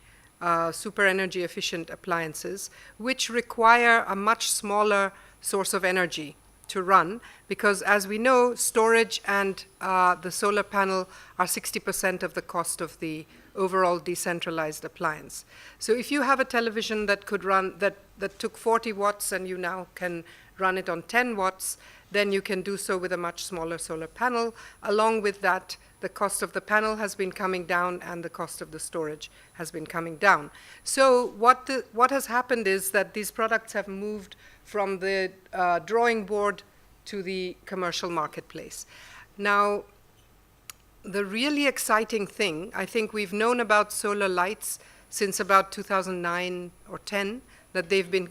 super energy efficient appliances, which require a much smaller source of energy to run, because as we know, storage and the solar panel are 60% of the cost of the overall decentralized appliance. So if you have a television that could run, that took 40 watts and you now can run it on 10 watts, then you can do so with a much smaller solar panel. Along with that, the cost of the panel has been coming down and the cost of the storage has been coming down. So what has happened is that these products have moved from the drawing board to the commercial marketplace. Now, the really exciting thing, I think we've known about solar lights since about 2009 or 10, that they've been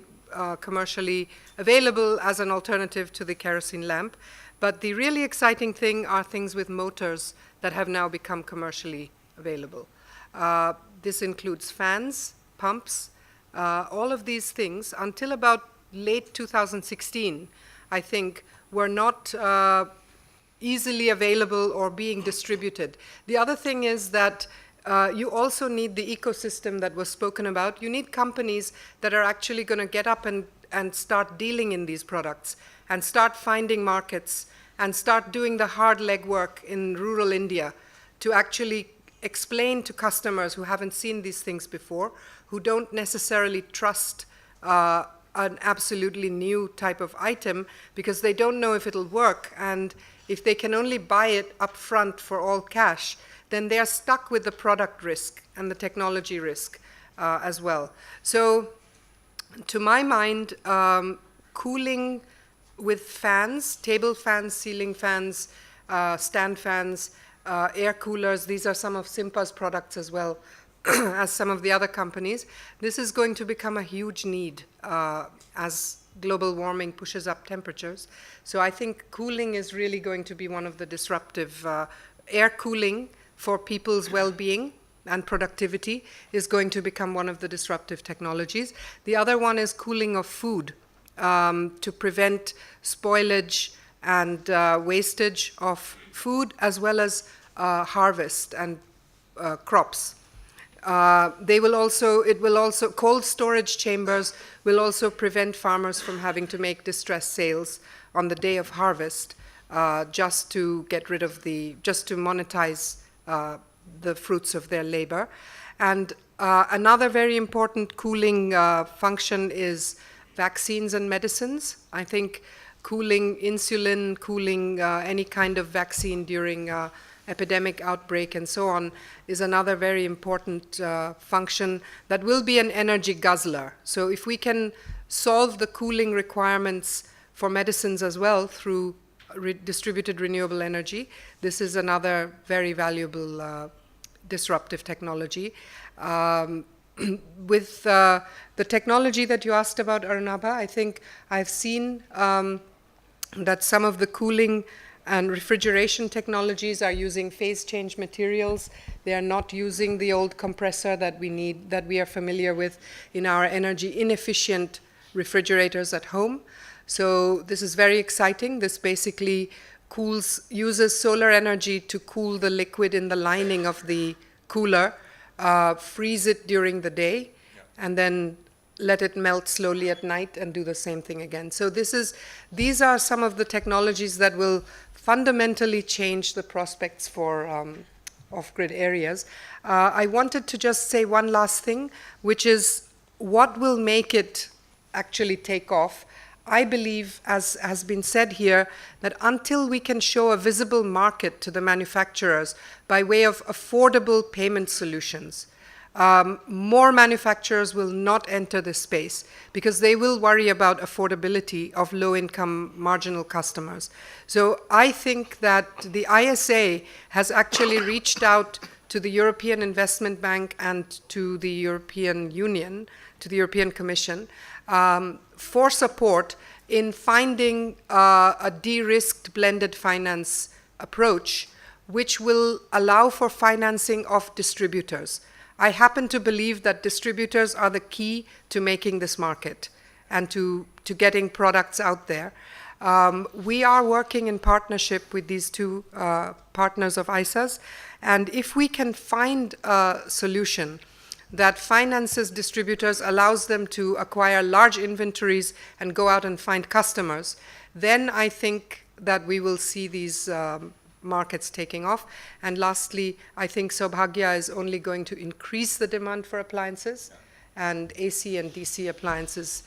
commercially available as an alternative to the kerosene lamp. But the really exciting thing are things with motors that have now become commercially available. This includes fans, pumps, all of these things until about late 2016, I think, were not easily available or being distributed. The other thing is that you also need the ecosystem that was spoken about. You need companies that are actually going to get up and start dealing in these products and start finding markets and start doing the hard legwork in rural India to actually explain to customers who haven't seen these things before, who don't necessarily trust an absolutely new type of item because they don't know if it'll work. And if they can only buy it up front for all cash, then they're stuck with the product risk and the technology risk as well. So to my mind, cooling with fans, table fans, ceiling fans, stand fans, air coolers, these are some of Simpa's products as well, as some of the other companies, this is going to become a huge need as global warming pushes up temperatures. So I think cooling is really going to be one of the disruptive, air cooling for people's well-being and productivity is going to become one of the disruptive technologies. The other one is cooling of food to prevent spoilage and wastage of food, as well as harvest and crops. Cold storage chambers will also prevent farmers from having to make distress sales on the day of harvest, just to monetize the fruits of their labor. And another very important cooling function is vaccines and medicines. I think cooling insulin, cooling any kind of vaccine during epidemic outbreak and so on is another very important function that will be an energy guzzler. So if we can solve the cooling requirements for medicines as well through distributed renewable energy, this is another very valuable disruptive technology. With the technology that you asked about, Arnaba, I think I've seen that some of the cooling and refrigeration technologies are using phase change materials. They are not using the old compressor that we are familiar with in our energy inefficient refrigerators at home. So this is very exciting. This basically uses solar energy to cool the liquid in the lining of the cooler, freeze it during the day, and then let it melt slowly at night and do the same thing again. So these are some of the technologies that will fundamentally change the prospects for off-grid areas. I wanted to just say one last thing, which is what will make it actually take off. I believe, as has been said here, that until we can show a visible market to the manufacturers by way of affordable payment solutions, more manufacturers will not enter this space because they will worry about affordability of low-income marginal customers. So I think that the ISA has actually reached out to the European Investment Bank and to the European Union, to the European Commission, for support in finding a de-risked blended finance approach, which will allow for financing of distributors. I happen to believe that distributors are the key to making this market and to getting products out there. We are working in partnership with these two partners of ISAs, and if we can find a solution that finances distributors, allows them to acquire large inventories and go out and find customers, then I think that we will see these markets taking off. And lastly, I think Saubhagya is only going to increase the demand for appliances, and AC and DC appliances.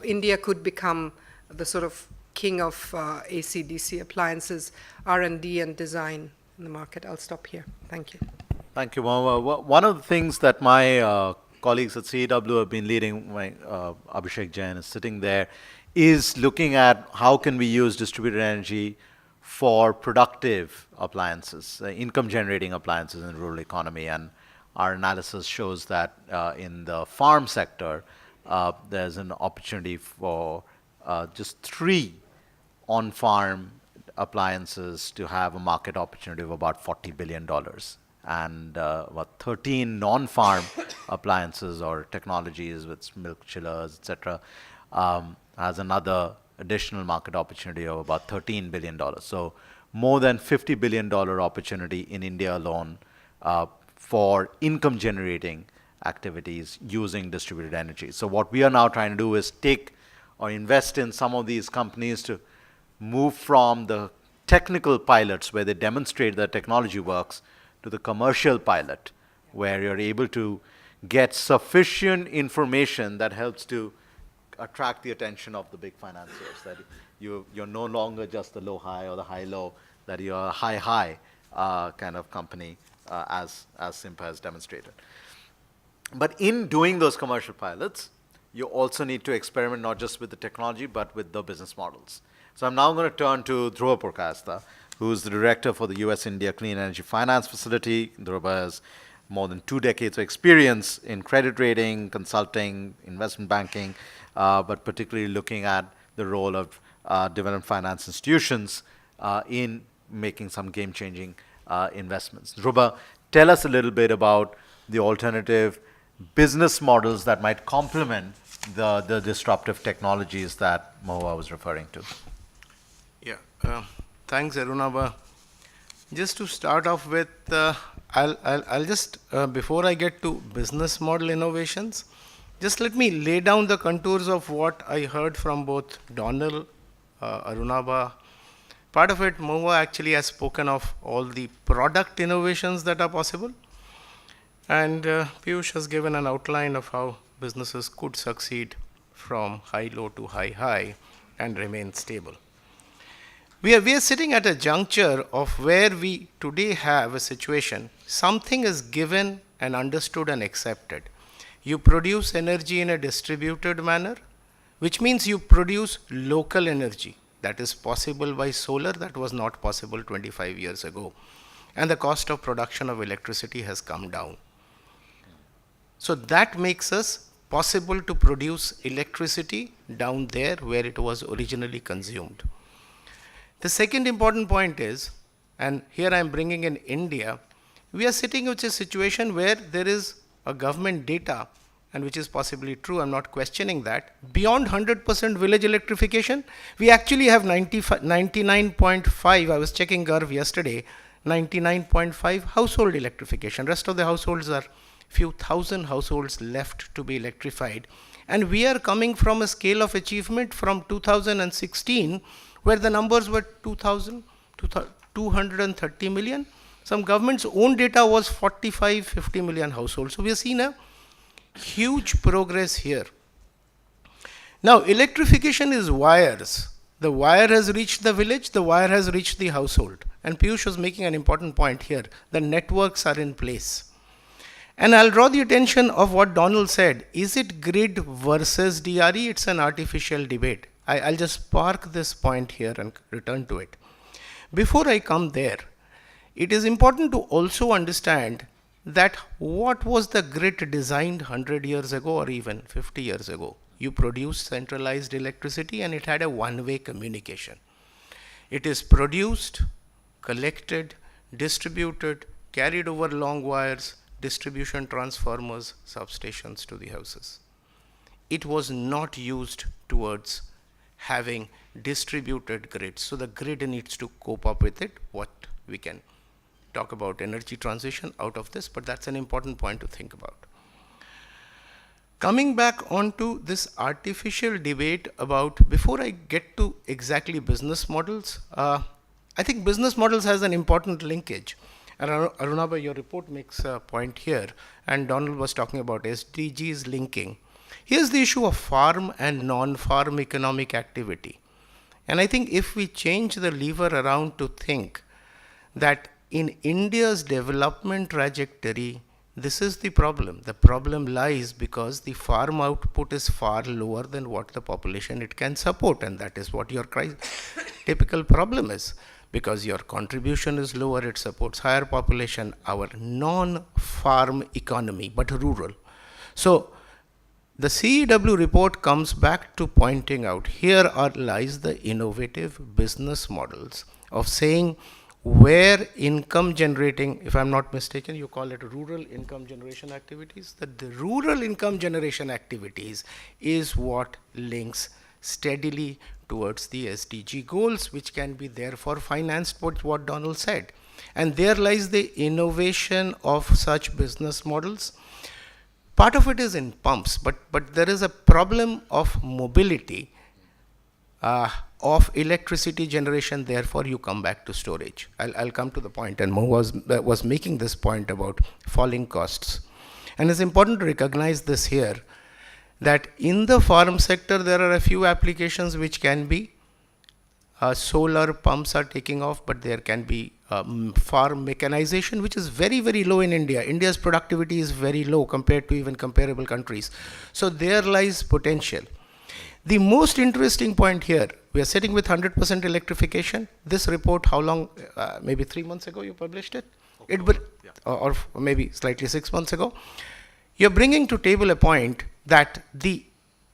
India could become the sort of king of AC, DC appliances, R&D and design in the market. I'll stop here. Thank you. Thank you, Mohammed. One of the things that my colleagues at CEW have been leading, Abhishek Jain is sitting there, is looking at how can we use distributed energy for productive appliances, income-generating appliances in the rural economy. And our analysis shows that in the farm sector, there's an opportunity for just 3 on-farm appliances to have a market opportunity of about $40 billion. And about 13 non-farm appliances or technologies with milk chillers, etc., has another additional market opportunity of about $13 billion. So more than $50 billion opportunity in India alone for income-generating activities using distributed energy. So what we are now trying to do is take or invest in some of these companies to move from the technical pilots where they demonstrate that technology works to the commercial pilot, where you're able to get sufficient information that helps to attract the attention of the big financiers, that you're no longer just the low-high or the high-low, that you're a high-high kind of company, as Simpa has demonstrated. But in doing those commercial pilots, you also need to experiment not just with the technology, but with the business models. So I'm now going to turn to Dhruva Purkasta, who's the director for the US-India Clean Energy Finance Facility. Dhruva has more than 2 decades of experience in credit rating, consulting, investment banking, but particularly looking at the role of development finance institutions in making some game-changing investments. Dhruba, tell us a little bit about the alternative business models that might complement the disruptive technologies that Mahua was referring to. Yeah, thanks, Arunabha. Just to start off with, I'll just, before I get to business model innovations, just let me lay down the contours of what I heard from both Donald, Arunabha. Part of it, Mahua actually has spoken of all the product innovations that are possible. And Piyush has given an outline of how businesses could succeed from high-low to high-high and remain stable. We are sitting at a juncture of where we today have a situation, something is given and understood and accepted. You produce energy in a distributed manner, which means you produce local energy. That is possible by solar, that was not possible 25 years ago. And the cost of production of electricity has come down. So that makes us possible to produce electricity down there where it was originally consumed. The second important point is, and here I am bringing in India, we are sitting with a situation where there is a government data, and which is possibly true, I'm not questioning that, beyond 100% village electrification, we actually have 99.5, I was checking Garv yesterday, 99.5 household electrification. Rest of the households are few thousand households left to be electrified. And we are coming from a scale of achievement from 2016, where the numbers were 230 million. Some government's own data was 45, 50 million households. So we have seen a huge progress here. Now, electrification is wires. The wire has reached the village, the wire has reached the household. And Piyush was making an important point here. The networks are in place. And I'll draw the attention of what Donald said. Is it grid versus DRE? It's an artificial debate. I'll just park this point here and return to it. Before I come there, it is important to also understand that what was the grid designed 100 years ago or even 50 years ago? You produced centralized electricity and it had a one-way communication. It is produced, collected, distributed, carried over long wires, distribution transformers, substations to the houses. It was not used towards having distributed grids. So the grid needs to cope up with it. What we can talk about energy transition out of this, but that's an important point to think about. Coming back onto this artificial debate about, before I get to exactly business models, I think business models has an important linkage. And Arunabha, your report makes a point here, and Donald was talking about SDGs linking. Here's the issue of farm and non-farm economic activity. And I think if we change the lever around to think that in India's development trajectory, this is the problem. The problem lies because the farm output is far lower than what the population it can support, and that is what your typical problem is. Because your contribution is lower, it supports higher population, our non-farm economy, but rural. So the CEW report comes back to pointing out, here lies the innovative business models of saying where income generating, if I'm not mistaken, you call it rural income generation activities, that the rural income generation activities is what links steadily towards the SDG goals, which can be therefore financed, what Donald said. And there lies the innovation of such business models. Part of it is in pumps, but there is a problem of mobility of electricity generation, therefore you come back to storage. I'll come to the point, and Mo was making this point about falling costs. And it's important to recognize this here, that in the farm sector, there are a few applications which can be solar pumps are taking off, but there can be farm mechanization, which is very, very low in India. India's productivity is very low compared to even comparable countries. So there lies potential. The most interesting point here, we are sitting with 100% electrification. This report, how long, maybe 3 months ago you published it? Or maybe slightly 6 months ago, you're bringing to table a point that the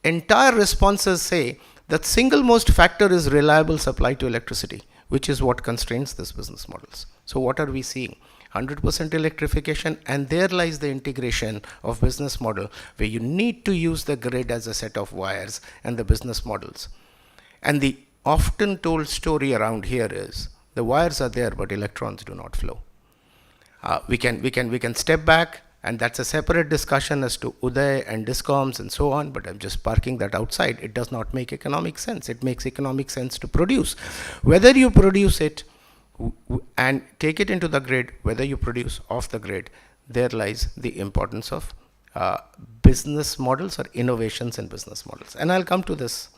entire responses say that single most factor is reliable supply to electricity, which is what constrains these business models. So what are we seeing? 100% electrification, and there lies the integration of business model where you need to use the grid as a set of wires and the business models. And the often told story around here is the wires are there, but electrons do not flow. We can step back, and that's a separate discussion as to Uday and discoms and so on, but I'm just parking that outside. It does not make economic sense. It makes economic sense to produce. Whether you produce it and take it into the grid, whether you produce off the grid, there lies the importance of business models or innovations in business models. And I'll come to this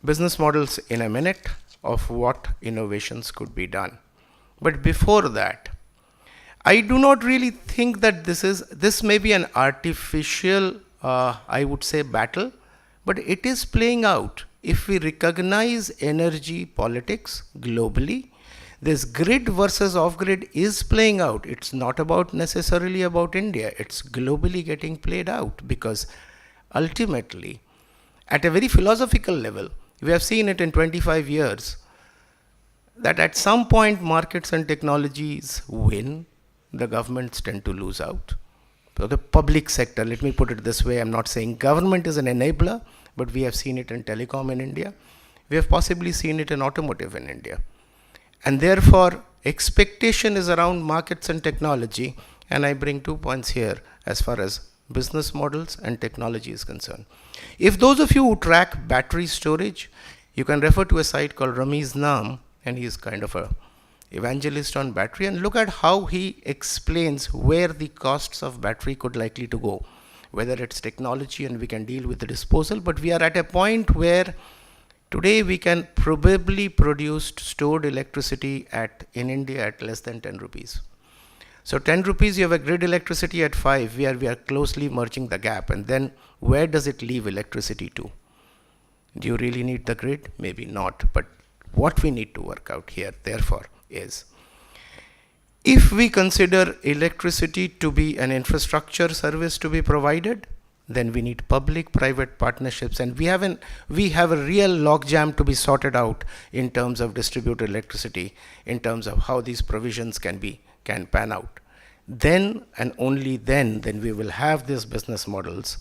business models in a minute of what innovations could be done. But before that, I do not really think that this may be an artificial, I would say, battle, but it is playing out. If we recognize energy politics globally, this grid versus off-grid is playing out. It's not necessarily about India. It's globally getting played out because ultimately, at a very philosophical level, we have seen it in 25 years that at some point markets and technologies win, the governments tend to lose out. So the public sector, let me put it this way, I'm not saying government is an enabler, but we have seen it in telecom in India. We have possibly seen it in automotive in India. And therefore, expectation is around markets and technology, and I bring 2 points here as far as business models and technology is concerned. If those of you who track battery storage, you can refer to a site called Ramiz Naam, and he's kind of a evangelist on battery, and look at how he explains where the costs of battery could likely to go, whether it's technology and we can deal with the disposal, but we are at a point where today we can probably produce stored electricity in India at less than 10 rupees. So 10 rupees, you have a grid electricity at 5, we are closely merging the gap, and then where does it leave electricity to? Do you really need the grid? Maybe not, but what we need to work out here, therefore, is if we consider electricity to be an infrastructure service to be provided, then we need public-private partnerships, and we have a real logjam to be sorted out in terms of distributed electricity, in terms of how these provisions can pan out. Then and only then we will have these business models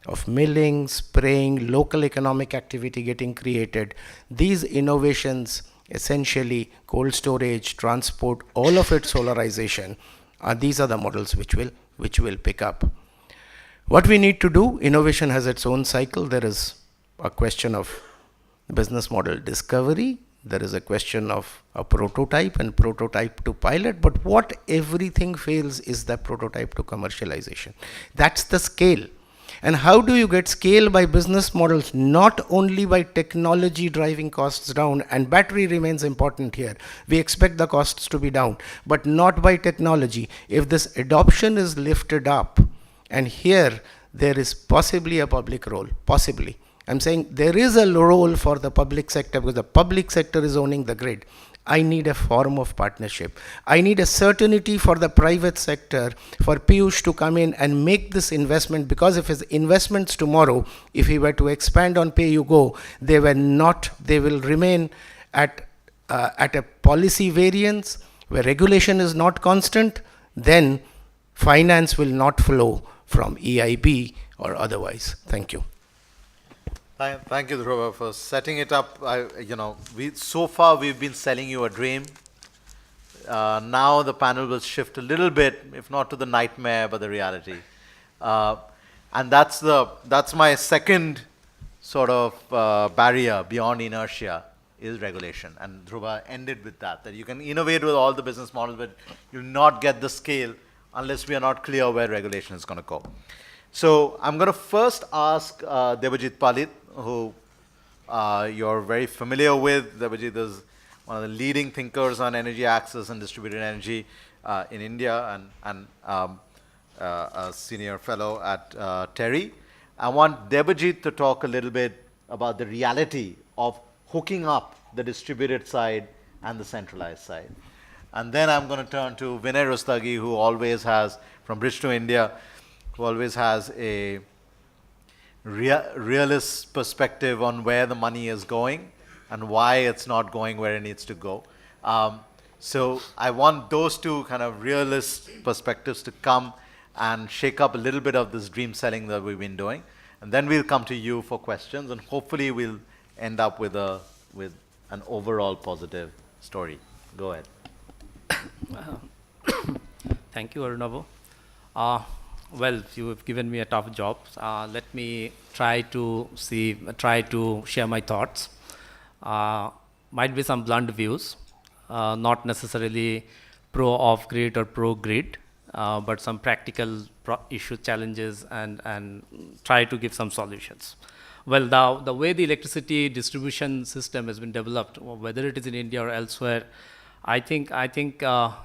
of milling, spraying, local economic activity getting created. These innovations, essentially cold storage, transport, all of it solarization, these are the models which will pick up. What we need to do, innovation has its own cycle. There is a question of business model discovery. There is a question of a prototype and prototype to pilot. But what everything fails is the prototype to commercialization. That's the scale. And how do you get scale by business models? Not only by technology driving costs down, and battery remains important here. We expect the costs to be down, but not by technology. If this adoption is lifted up, and here there is possibly a public role, possibly. I'm saying there is a role for the public sector because the public sector is owning the grid. I need a form of partnership. I need a certainty for the private sector, for Piyush to come in and make this investment, because if his investments tomorrow, if he were to expand on pay-you-go, they will remain at a policy variance where regulation is not constant, then finance will not flow from EIB or otherwise. Thank you. Thank you, Dhruva, for setting it up. So far we've been selling you a dream. Now the panel will shift a little bit, if not to the nightmare, but the reality. And that's my second sort of barrier beyond inertia is regulation. And Dhruva ended with that you can innovate with all the business models, but you'll not get the scale unless we are not clear where regulation is going to go. So I'm going to first ask Debajit Palit, who you're very familiar with. Debajit is one of the leading thinkers on energy access and distributed energy in India, and a senior fellow at TERI. I want Debajit to talk a little bit about the reality of hooking up the distributed side and the centralized side. And then I'm going to turn to Vinay Rustagi, who always has, from Bridge to India, who always has a realist perspective on where the money is going and why it's not going where it needs to go. So I want those two kind of realist perspectives to come and shake up a little bit of this dream selling that we've been doing. And then we'll come to you for questions, and hopefully we'll end up with an overall positive story. Go ahead. Thank you, Arunabh. Well, you have given me a tough job. Let me try to share my thoughts. Might be some blunt views, not necessarily pro off-grid or pro-grid, but some practical issue challenges and try to give some solutions. Well, the way the electricity distribution system has been developed, whether it is in India or elsewhere, I think, and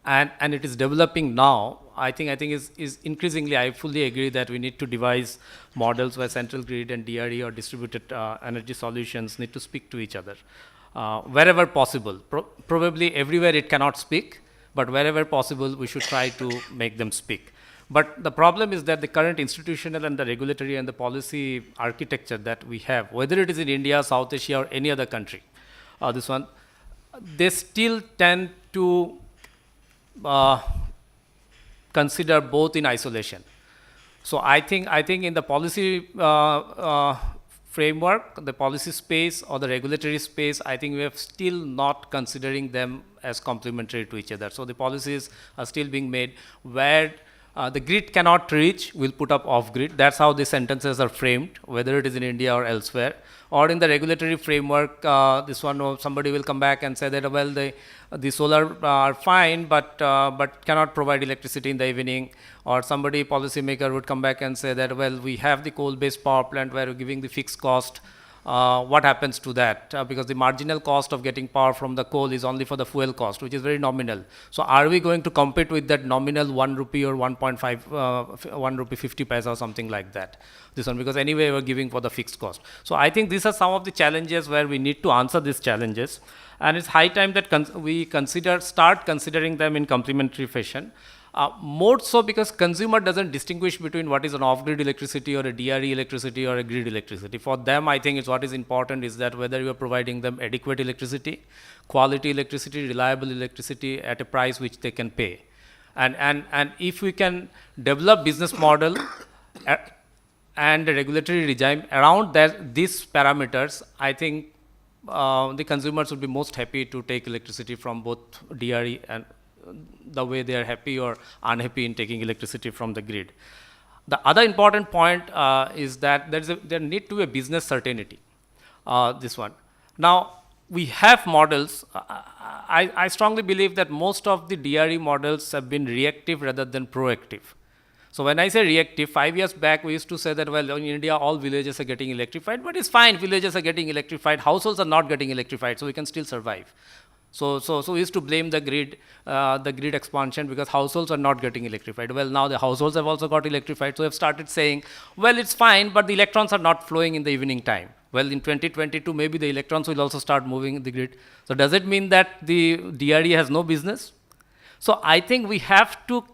it is developing now. I think is increasingly. I fully agree that we need to devise models where central grid and DRE or distributed energy solutions need to speak to each other wherever possible. Probably everywhere it cannot speak, but wherever possible, we should try to make them speak. But the problem is that the current institutional and the regulatory and the policy architecture that we have, whether it is in India, South Asia, or any other country, they still tend to consider both in isolation. So I think in the policy framework, the policy space or the regulatory space, I think we are still not considering them as complementary to each other. So the policies are still being made where the grid cannot reach, we'll put up off-grid. That's how the sentences are framed, whether it is in India or elsewhere. Or in the regulatory framework, somebody will come back and say that, well, the solar are fine, but cannot provide electricity in the evening. Or somebody, policymaker, would come back and say that, well, we have the coal-based power plant where we're giving the fixed cost. What happens to that? Because the marginal cost of getting power from the coal is only for the fuel cost, which is very nominal. So are we going to compete with that nominal 1 rupee or 1.5, 1 rupee 50 paisa or something like that? Because anyway we're giving for the fixed cost. So I think these are some of the challenges where we need to answer these challenges. And it's high time that we start considering them in complementary fashion. More so because consumer doesn't distinguish between what is an off-grid electricity or a DRE electricity or a grid electricity. For them, I think what is important is that whether you are providing them adequate electricity, quality electricity, reliable electricity at a price which they can pay. And if we can develop business model and a regulatory regime around these parameters, I think the consumers would be most happy to take electricity from both DRE and the way they are happy or unhappy in taking electricity from the grid. The other important point is that there need to be a business certainty. Now, we have models. I strongly believe that most of the DRE models have been reactive rather than proactive. So when I say reactive, 5 years back, we used to say that, well, in India, all villages are getting electrified, but it's fine, villages are getting electrified, households are not getting electrified, so we can still survive. So we used to blame the grid expansion because households are not getting electrified. Well, now the households have also got electrified, so we have started saying, well, it's fine, but the electrons are not flowing in the evening time. Well, in 2022, maybe the electrons will also start moving in the grid. So does it mean that the DRE has no business? So I think we have to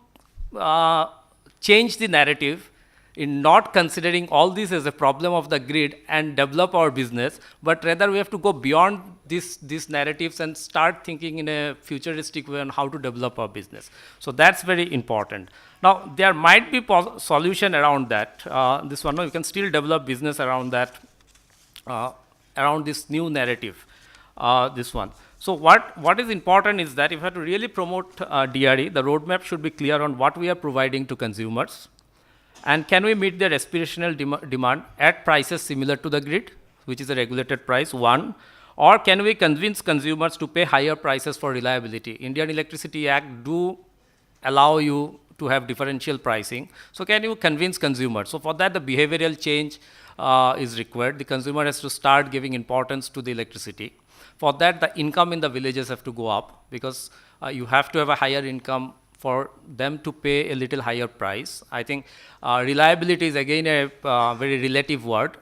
change the narrative in not considering all this as a problem of the grid and develop our business, but rather we have to go beyond these narratives and start thinking in a futuristic way on how to develop our business. So that's very important. Now, there might be solution around that. You can still develop business around that, around this new narrative, So what is important is that if we have to really promote DRE, the roadmap should be clear on what we are providing to consumers. And can we meet their aspirational demand at prices similar to the grid, which is a regulated price, one, or can we convince consumers to pay higher prices for reliability? Indian Electricity Act do allow you to have differential pricing. So can you convince consumers? So for that, the behavioral change is required. The consumer has to start giving importance to the electricity. For that, the income in the villages have to go up because you have to have a higher income for them to pay a little higher price. I think reliability is again a very relative word.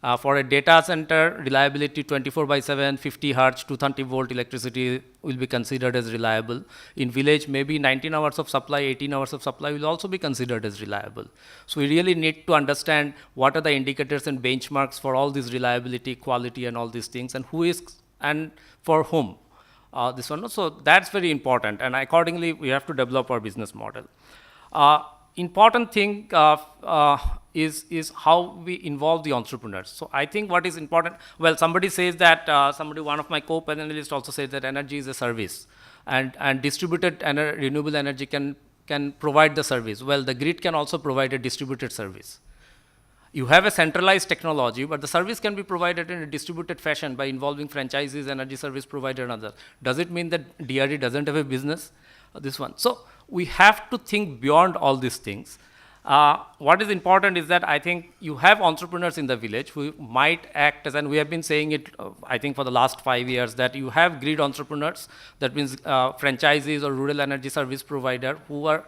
For a data center, reliability 24/7, 50 hertz, 230 volt electricity will be considered as reliable. In village, maybe 19 hours of supply, 18 hours of supply will also be considered as reliable. So we really need to understand what are the indicators and benchmarks for all this reliability, quality, and all these things, and who is and for whom. This one, so that's very important, and accordingly we have to develop our business model. Important thing is how we involve the entrepreneurs. So I think what is important, well, somebody says that, one of my co-panelists also said that energy is a service, and distributed renewable energy can provide the service. Well, the grid can also provide a distributed service. You have a centralized technology, but the service can be provided in a distributed fashion by involving franchises, energy service provider, and others. Does it mean that DRE doesn't have a business? This one. So we have to think beyond all these things. What is important is that I think you have entrepreneurs in the village who might act as, and we have been saying it, I think for the last 5 years, that you have grid entrepreneurs, that means franchises or rural energy service provider who are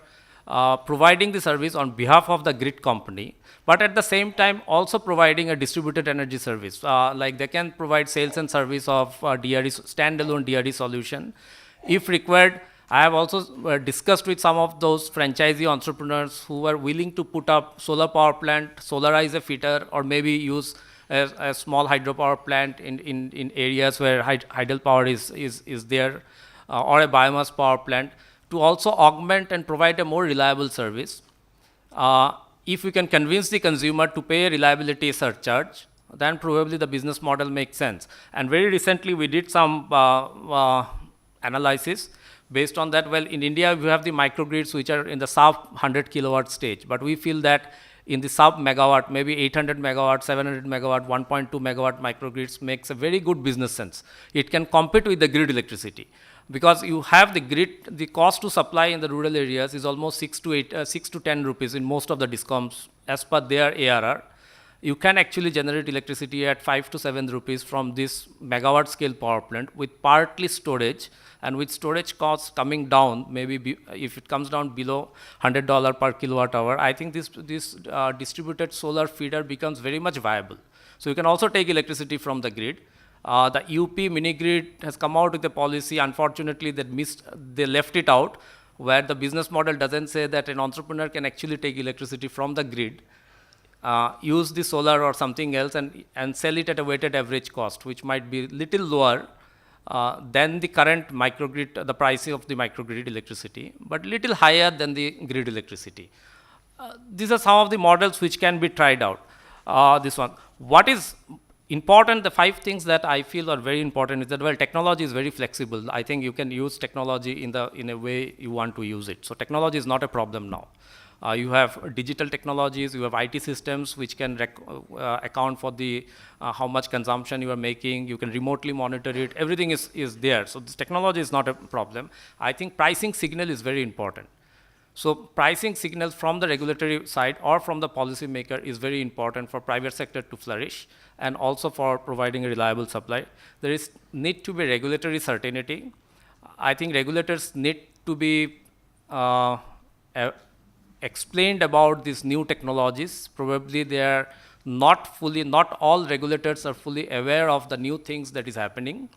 providing the service on behalf of the grid company, but at the same time also providing a distributed energy service. Like they can provide sales and service of DRE, standalone DRE solution. If required, I have also discussed with some of those franchisee entrepreneurs who are willing to put up solar power plant, solarize a feeder, or maybe use a small hydropower plant in areas where hydel power is there, or a biomass power plant, to also augment and provide a more reliable service. If we can convince the consumer to pay a reliability surcharge, then probably the business model makes sense. And very recently, we did some analysis based on that. Well, in India, we have the microgrids which are in the sub 100 kilowatt stage, but we feel that in the sub megawatt, maybe 800 megawatt, 700 megawatt, 1.2 megawatt microgrids makes a very good business sense. It can compete with the grid electricity, because you have the grid, the cost to supply in the rural areas is almost 6 to 10 rupees in most of the discoms as per their ARR. You can actually generate electricity at 5 to 7 rupees from this megawatt scale power plant with partly storage, and with storage costs coming down, maybe if it comes down below $100 per kilowatt hour, I think this distributed solar feeder becomes very much viable. So you can also take electricity from the grid. The UP mini grid has come out with a policy. Unfortunately, they left it out, where the business model doesn't say that an entrepreneur can actually take electricity from the grid, use the solar or something else, and sell it at a weighted average cost, which might be little lower than the current microgrid, the pricing of the microgrid electricity, but little higher than the grid electricity. These are some of the models which can be tried out. This one. What is important, the 5 things that I feel are very important is that, well, technology is very flexible. I think you can use technology in a way you want to use it. So technology is not a problem now. You have digital technologies, you have IT systems which can account for the how much consumption you are making. You can remotely monitor it. Everything is there. So this technology is not a problem. I think pricing signal is very important. So pricing signals from the regulatory side or from the policymaker is very important for private sector to flourish, and also for providing a reliable supply. There is need to be regulatory certainty. I think regulators need to be explained about these new technologies. Probably they are not all regulators are fully aware of the new things that is happening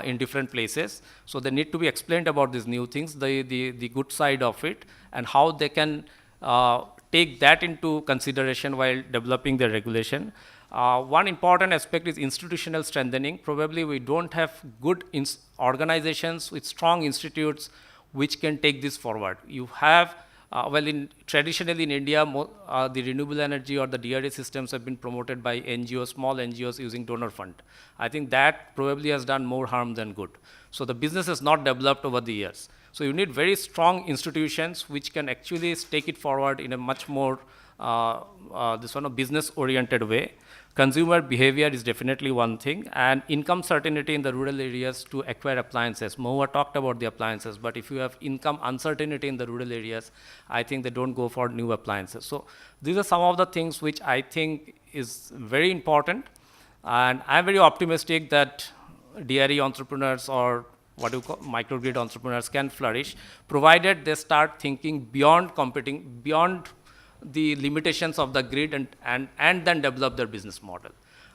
in different places. So they need to be explained about these new things, the good side of it, and how they can take that into consideration while developing their regulation. One important aspect is institutional strengthening. Probably we don't have good organizations with strong institutes which can take this forward. You have traditionally in India, the renewable energy or the DRA systems have been promoted by NGOs, small NGOs using donor fund. I think that probably has done more harm than good. So the business has not developed over the years. So you need very strong institutions which can actually take it forward in a much more business-oriented way. Consumer behavior is definitely one thing, and income certainty in the rural areas to acquire appliances. Mohua talked about the appliances, but if you have income uncertainty in the rural areas, I think they don't go for new appliances. So these are some of the things which I think is very important, and I'm very optimistic that DRE entrepreneurs or what you call microgrid entrepreneurs can flourish, provided they start thinking beyond competing, beyond the limitations of the grid, and then develop their business model.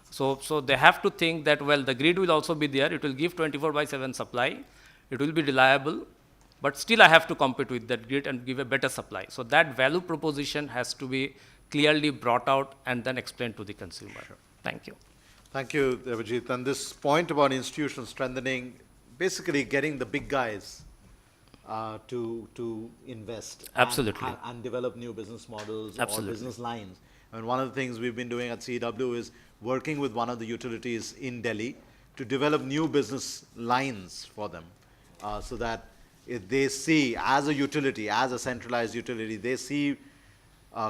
So they have to think that, well, the grid will also be there. It will give 24/7 supply. It will be reliable. But still I have to compete with that grid and give a better supply. So that value proposition has to be clearly brought out and then explained to the consumer. Sure. Thank you. Thank you, Devajit. And this point about institutions strengthening, basically getting the big guys to invest Absolutely. and develop new business models Absolutely. or business lines. And one of the things we've been doing at CW is working with one of the utilities in Delhi to develop new business lines for them, so that if they see, as a utility, as a centralized utility, they see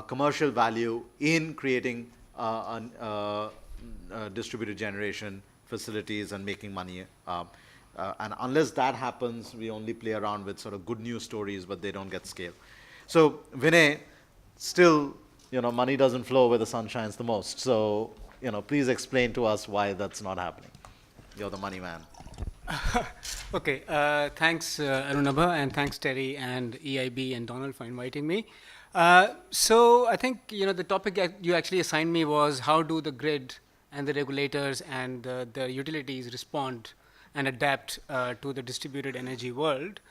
commercial value in creating distributed generation facilities and making money. And unless that happens, we only play around with sort of good news stories, but they don't get scale. So Vinay, still, money doesn't flow where the sun shines the most. So, please explain to us why that's not happening. You're the money man. Okay, thanks Arunabha, and thanks Terry and EIB and Donald for inviting me. So I think the topic you actually assigned me was how do the grid and the regulators and the utilities respond and adapt to the distributed energy world.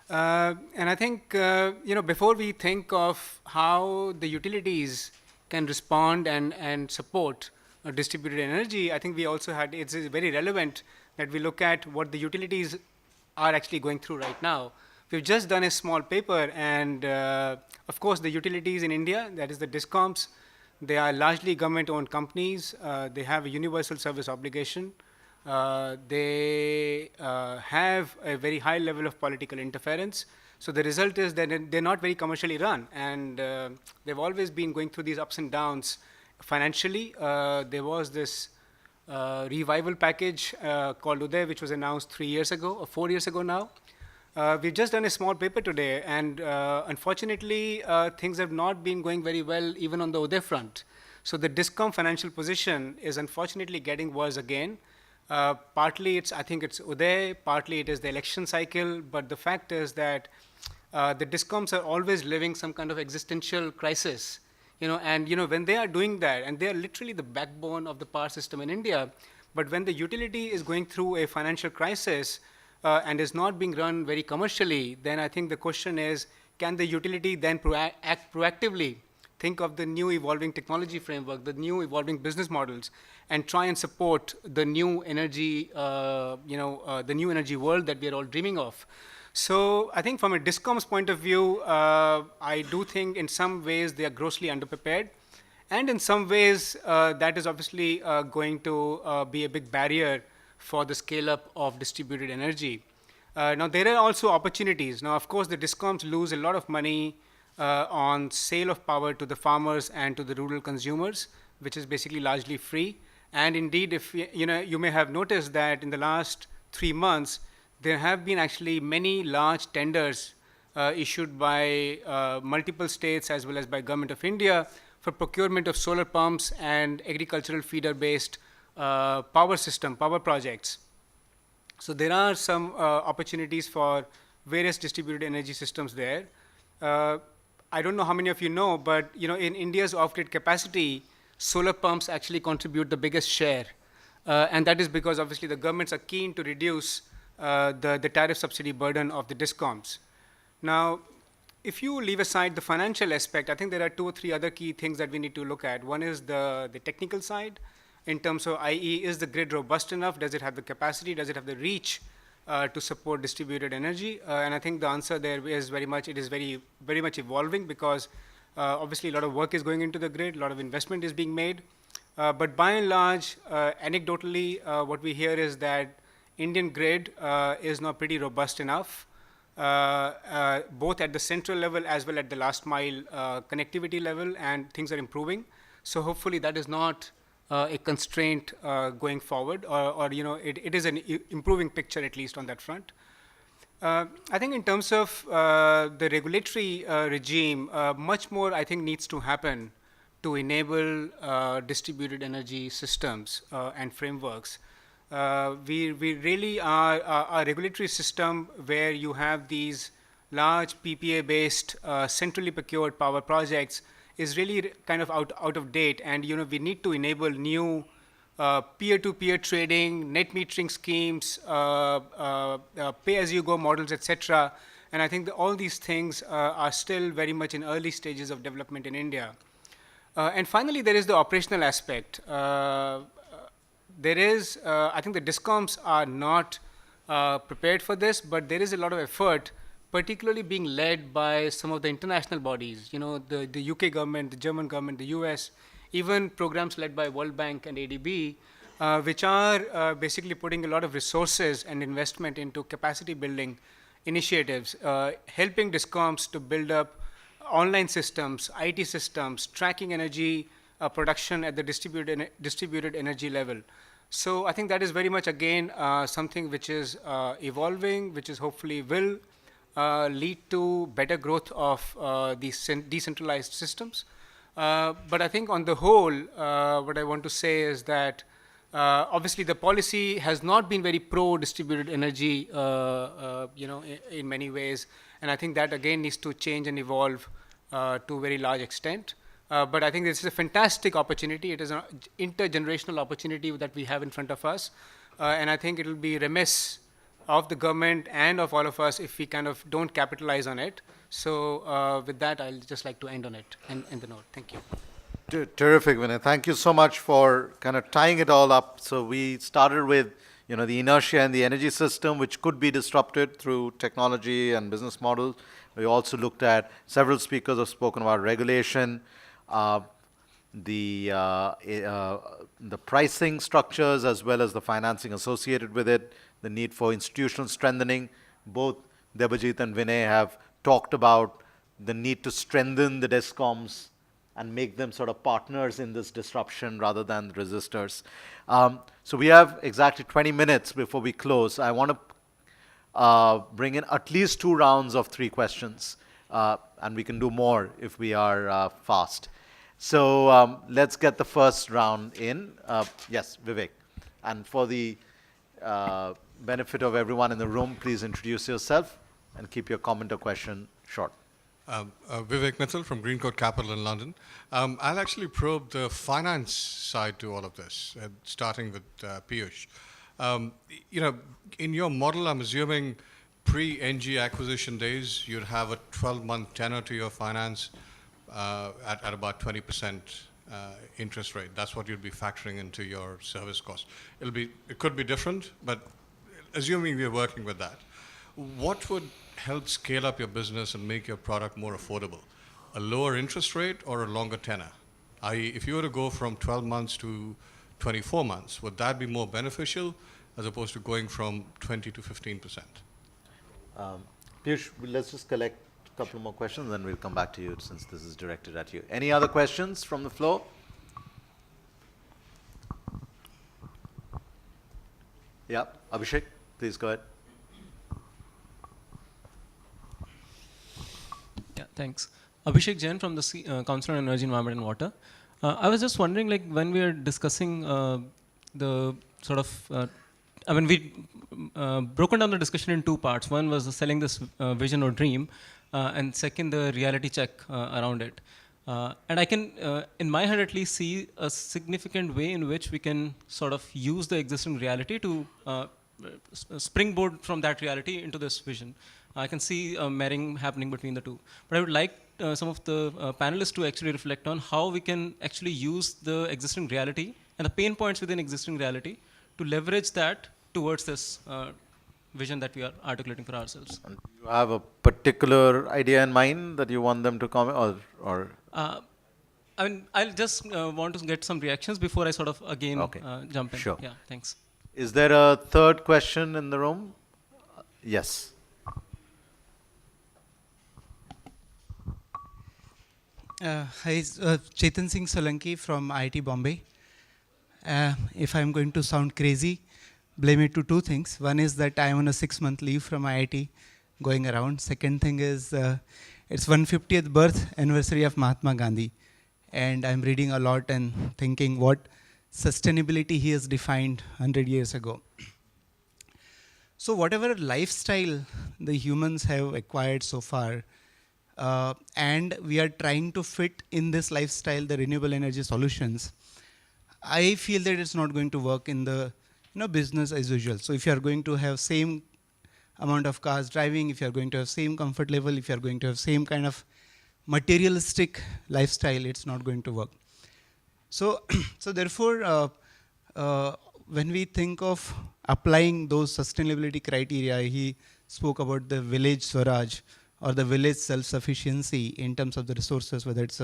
And I think before we think of how the utilities can respond and support distributed energy, I think we also it's very relevant that we look at what the utilities are actually going through right now. We've just done a small paper, and of course the utilities in India, that is the DISCOMs, they are largely government-owned companies. They have a universal service obligation. They have a very high level of political interference. So the result is that they're not very commercially run, and they've always been going through these ups and downs financially. There was this revival package called Uday, which was announced 3 years ago, or 4 years ago now. We've just done a small paper today, and unfortunately, things have not been going very well even on the Uday front. So the DISCOM financial position is unfortunately getting worse again. Partly I think it's Uday, partly it is the election cycle, but the fact is that the DISCOMs are always living some kind of existential crisis. And when they are doing that, and they are literally the backbone of the power system in India, but when the utility is going through a financial crisis and is not being run very commercially, then I think the question is, can the utility then act proactively, think of the new evolving technology framework, the new evolving business models, and try and support the new energy, the new energy world that we are all dreaming of. So I think from a DISCOM's point of view, I do think in some ways they are grossly underprepared. And in some ways, that is obviously going to be a big barrier for the scale-up of distributed energy. Now, there are also opportunities. Now, of course, the DISCOMs lose a lot of money on sale of power to the farmers and to the rural consumers, which is basically largely free. And indeed, if you may have noticed that in the last 3 months, there have been actually many large tenders issued by multiple states as well as by Government of India for procurement of solar pumps and agricultural feeder-based power projects. So there are some opportunities for various distributed energy systems there. I don't know how many of you know, but in India's off-grid capacity, solar pumps actually contribute the biggest share. And that is because obviously the governments are keen to reduce the tariff subsidy burden of the DISCOMs. Now, if you leave aside the financial aspect, I think there are 2 or 3 other key things that we need to look at. One is the technical side, in terms of, i.e., is the grid robust enough? Does it have the capacity? Does it have the reach to support distributed energy? And I think the answer there is very much evolving, because obviously a lot of work is going into the grid, a lot of investment is being made. But by and large, anecdotally, what we hear is that Indian grid is now pretty robust enough, both at the central level as well at the last mile connectivity level, and things are improving. So hopefully that is not a constraint going forward, or it is an improving picture, at least on that front. I think in terms of the regulatory regime, much more I think needs to happen to enable distributed energy systems and frameworks. We really are a regulatory system where you have these large PPA-based centrally procured power projects is really kind of out of date, and we need to enable new peer-to-peer trading, net metering schemes, pay-as-you-go models, etc. And I think that all these things are still very much in early stages of development in India. And finally, there is the operational aspect. I think the DISCOMs are not prepared for this, but there is a lot of effort, particularly being led by some of the international bodies, the UK government, the German government, the US, even programs led by World Bank and ADB, which are basically putting a lot of resources and investment into capacity building initiatives, helping DISCOMs to build up online systems, IT systems, tracking energy production at the distributed energy level. So I think that is very much, again, something which is evolving, which is hopefully will lead to better growth of these decentralized systems. But I think on the whole, what I want to say is that obviously the policy has not been very pro-distributed energy, in many ways. And I think that, again, needs to change and evolve to a very large extent. But I think this is a fantastic opportunity. It is an intergenerational opportunity that we have in front of us. And I think it will be remiss of the government and of all of us if we kind of don't capitalize on it. So with that, I'll just like to end on it and end the note. Thank you. Terrific, Vinay. Thank you so much for kind of tying it all up. So we started with, the inertia and the energy system, which could be disrupted through technology and business models. We also looked at, several speakers have spoken about regulation, the pricing structures, as well as the financing associated with it, the need for institutional strengthening. Both Debajit and Vinay have talked about the need to strengthen the DISCOMs and make them sort of partners in this disruption rather than resistors. So we have exactly 20 minutes before we close. I want to bring in at least 2 rounds of 3 questions, and we can do more if we are fast. So let's get the first round in. Yes, Vivek. And for the benefit of everyone in the room, please introduce yourself and keep your comment or question short. Vivek Mittal from Greencoat Capital in London. I'll actually probe the finance side to all of this, starting with Piyush. In your model, I'm assuming pre-NG acquisition days, you'd have a 12-month tenor to your finance at about 20% interest rate. That's what you'd be factoring into your service cost. It could be different, but assuming we're working with that, what would help scale up your business and make your product more affordable? A lower interest rate or a longer tenor? i.e., if you were to go from 12 months to 24 months, would that be more beneficial as opposed to going from 20 to 15%? Piyush, let's just collect a couple more questions, then we'll come back to you since this is directed at you. Any other questions from the floor? Yeah, Abhishek, please go ahead. Yeah, thanks. Abhishek Jain from the Council on Energy, Environment and Water. I was just wondering, when we are discussing the sort of, we broken down the discussion in 2 parts. One was selling this vision or dream, and second, the reality check around it. And I can, in my head at least, see a significant way in which we can sort of use the existing reality to springboard from that reality into this vision. I can see marrying happening between the two. But I would like some of the panelists to actually reflect on how we can actually use the existing reality and the pain points within existing reality to leverage that towards this vision that we are articulating for ourselves. And you have a particular idea in mind that you want them to comment, or? I'll just want to get some reactions before I sort of again jump in. Sure. Yeah, thanks. Is there a third question in the room? Yes. Hi, Chetan Singh Solanki from IIT Bombay. If I'm going to sound crazy, blame it to 2 things. One is that I'm on a 6-month leave from IIT going around. Second thing is it's 150th birth anniversary of Mahatma Gandhi. And I'm reading a lot and thinking what sustainability he has defined 100 years ago. So whatever lifestyle the humans have acquired so far, and we are trying to fit in this lifestyle the renewable energy solutions, I feel that it's not going to work in the business as usual. So if you are going to have same amount of cars driving, if you are going to have same comfort level, if you are going to have same kind of materialistic lifestyle, it's not going to work. So, so therefore, when we think of applying those sustainability criteria, he spoke about the village Swaraj or the village self-sufficiency in terms of the resources, whether it's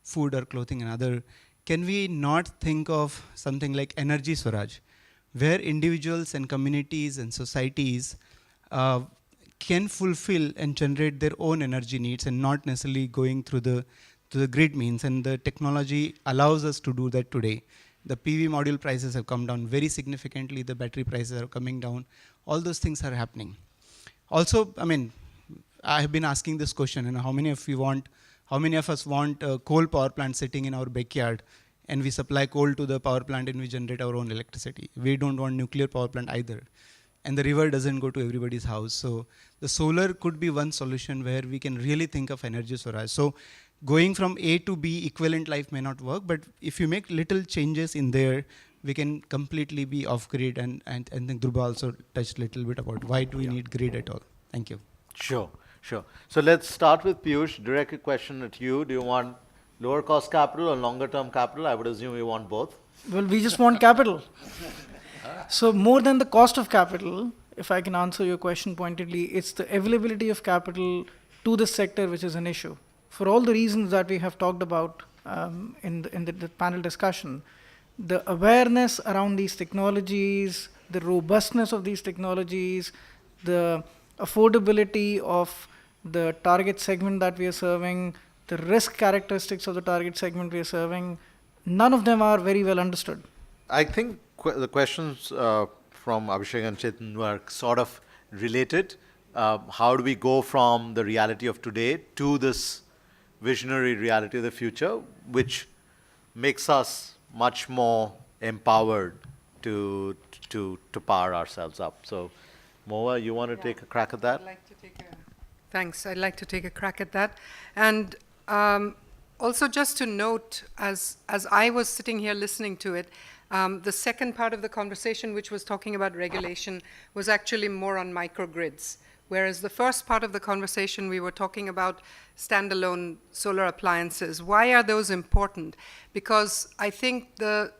food or clothing and other. Can we not think of something like energy Swaraj, where individuals and communities and societies can fulfill and generate their own energy needs and not necessarily going through the grid means, and the technology allows us to do that today. The PV module prices have come down very significantly, the battery prices are coming down, all those things are happening. Also, I mean, I have been asking this question, how many of us want a coal power plant sitting in our backyard and we supply coal to the power plant and we generate our own electricity? We don't want nuclear power plant either. And the river doesn't go to everybody's house. So the solar could be one solution where we can really think of energy Swaraj. So going from A to B equivalent life may not work, but if you make little changes in there, we can completely be off grid. And I think Dhruva also touched a little bit about why do we need grid at all. Thank you. Sure. So let's start with Piyush. Direct a question at you. Do you want lower cost capital or longer term capital? I would assume you want both. Well, we just want capital. So more than the cost of capital, if I can answer your question pointedly, it's the availability of capital to this sector which is an issue. For all the reasons that we have talked about in the panel discussion, the awareness around these technologies, the robustness of these technologies, the affordability of the target segment that we are serving, the risk characteristics of the target segment we are serving, none of them are very well understood. I think the questions from Abhishek and Chetan were sort of related. How do we go from the reality of today to this visionary reality of the future, which makes us much more empowered to power ourselves up? So, Moa, you want to take a crack at that? Thanks. I'd like to take a crack at that. And also just to note, as I was sitting here listening to it, the second part of the conversation, which was talking about regulation, was actually more on microgrids. Whereas the first part of the conversation, we were talking about standalone solar appliances. Why are those important? Because I think the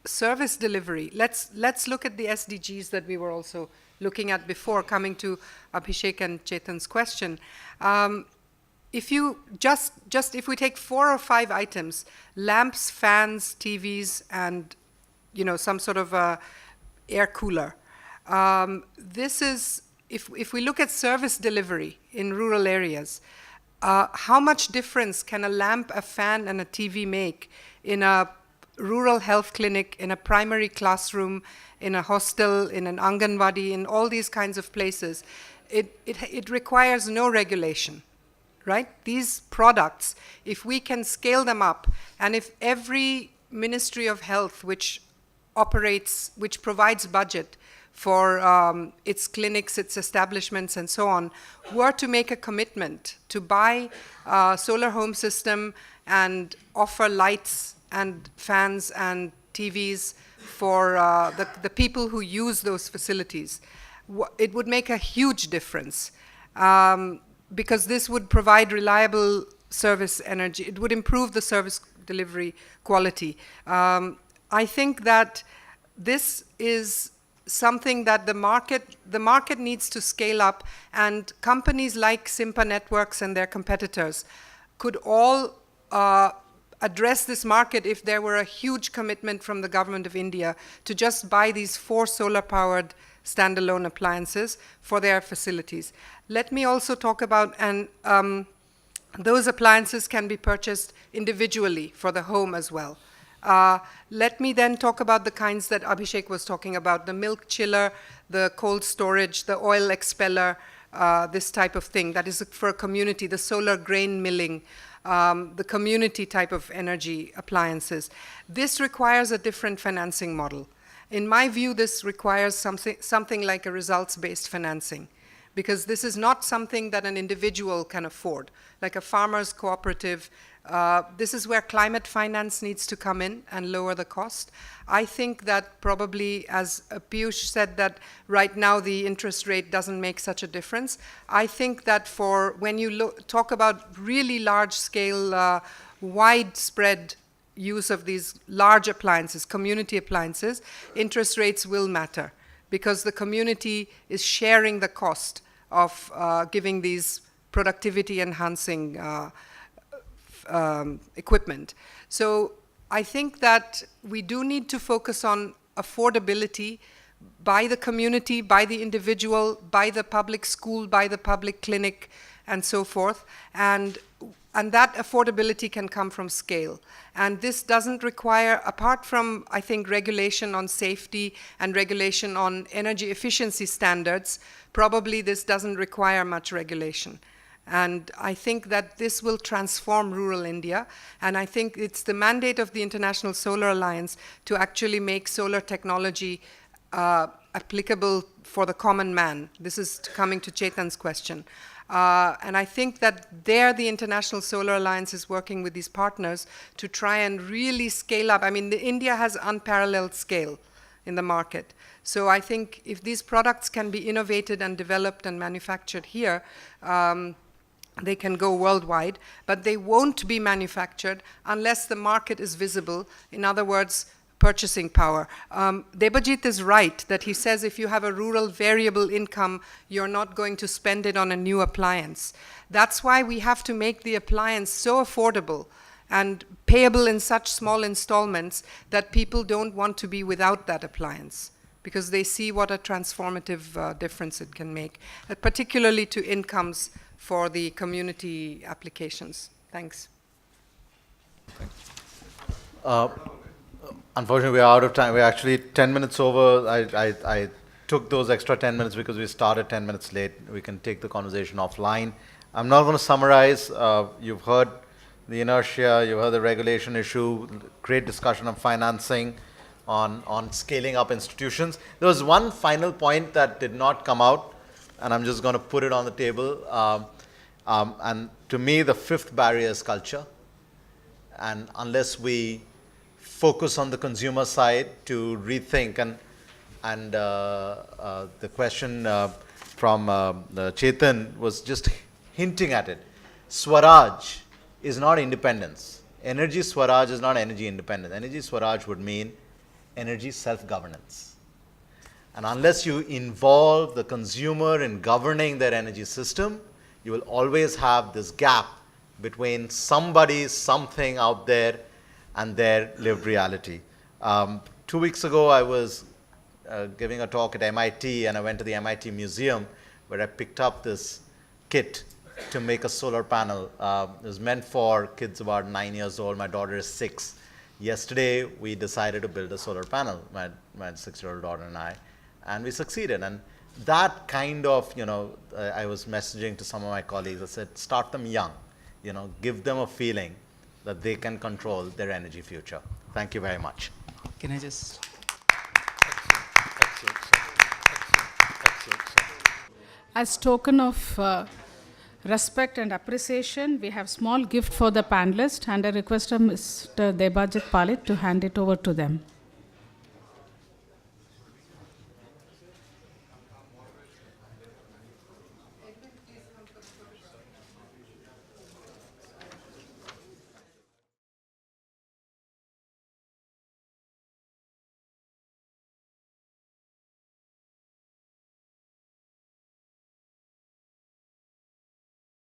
service delivery, let's look at the SDGs that we were also looking at before, coming to Abhishek and Chetan's question. If you if we take 4 or 5 items, lamps, fans, TVs, and some sort of air cooler. This is, if we look at service delivery in rural areas, how much difference can a lamp, a fan, and a TV make in a rural health clinic, in a primary classroom, in a hostel, in an Anganwadi, in all these kinds of places? It requires no regulation, right? These products, if we can scale them up, and if every Ministry of Health which provides budget for its clinics, its establishments, and so on, were to make a commitment to buy a solar home system and offer lights and fans and TVs for the people who use those facilities, it would make a huge difference, because this would provide reliable service energy. It would improve the service delivery quality. I think that this is something that the market needs to scale up, and companies like Simpa Networks and their competitors could all address this market if there were a huge commitment from the government of India to just buy these 4 solar-powered standalone appliances for their facilities. Let me also talk about, and those appliances can be purchased individually for the home as well. Let me then talk about the kinds that Abhishek was talking about, the milk chiller, the cold storage, the oil expeller, this type of thing. That is for a community, the solar grain milling, the community type of energy appliances. This requires a different financing model. In my view, this requires something like a results-based financing, because this is not something that an individual can afford. Like a farmer's cooperative, this is where climate finance needs to come in and lower the cost. I think that probably, as Piyush said, that right now the interest rate doesn't make such a difference. I think that for when you talk about really large-scale, widespread use of these large appliances, community appliances, interest rates will matter because the community is sharing the cost of giving these productivity-enhancing equipment. So I think that we do need to focus on affordability by the community, by the individual, by the public school, by the public clinic, and so forth. And that affordability can come from scale. And this doesn't require, apart from, I think, regulation on safety and regulation on energy efficiency standards, probably this doesn't require much regulation. And I think that this will transform rural India. And I think it's the mandate of the International Solar Alliance to actually make solar technology applicable for the common man. This is coming to Chetan's question. And I think that there the International Solar Alliance is working with these partners to try and really scale up. I mean, India has unparalleled scale in the market. So I think if these products can be innovated and developed and manufactured here, they can go worldwide, but they won't be manufactured unless the market is visible. In other words, purchasing power. Debajit is right that he says if you have a rural variable income, you're not going to spend it on a new appliance. That's why we have to make the appliance so affordable and payable in such small installments that people don't want to be without that appliance, because they see what a transformative difference it can make, particularly to incomes for the community applications. Thanks. Unfortunately, we're out of time. We're actually 10 minutes over. I took those extra 10 minutes because we started 10 minutes late. We can take the conversation offline. I'm not going to summarize. You've heard the inertia, you've heard the regulation issue, great discussion on financing, on scaling up institutions. There was one final point that did not come out, and I'm just going to put it on the table. And to me, the fifth barrier is culture. And unless we focus on the consumer side to rethink, and the question from Chetan was just hinting at it. Swaraj is not independence. Energy Swaraj is not energy independence. Energy Swaraj would mean energy self-governance. And unless you involve the consumer in governing their energy system, you will always have this gap between somebody, something out there, and their lived reality. 2 weeks ago, I was giving a talk at MIT, and I went to the MIT Museum, where I picked up this kit to make a solar panel. It was meant for kids about 9 years old. My daughter is 6. Yesterday, we decided to build a solar panel, my 6-year-old daughter and I, and we succeeded. And that kind of, I was messaging to some of my colleagues. I said, start them young, give them a feeling that they can control their energy future. Thank you very much. Can I just... As token of respect and appreciation, we have small gift for the panelists, and I request Mr. Debajit Palit to hand it over to them.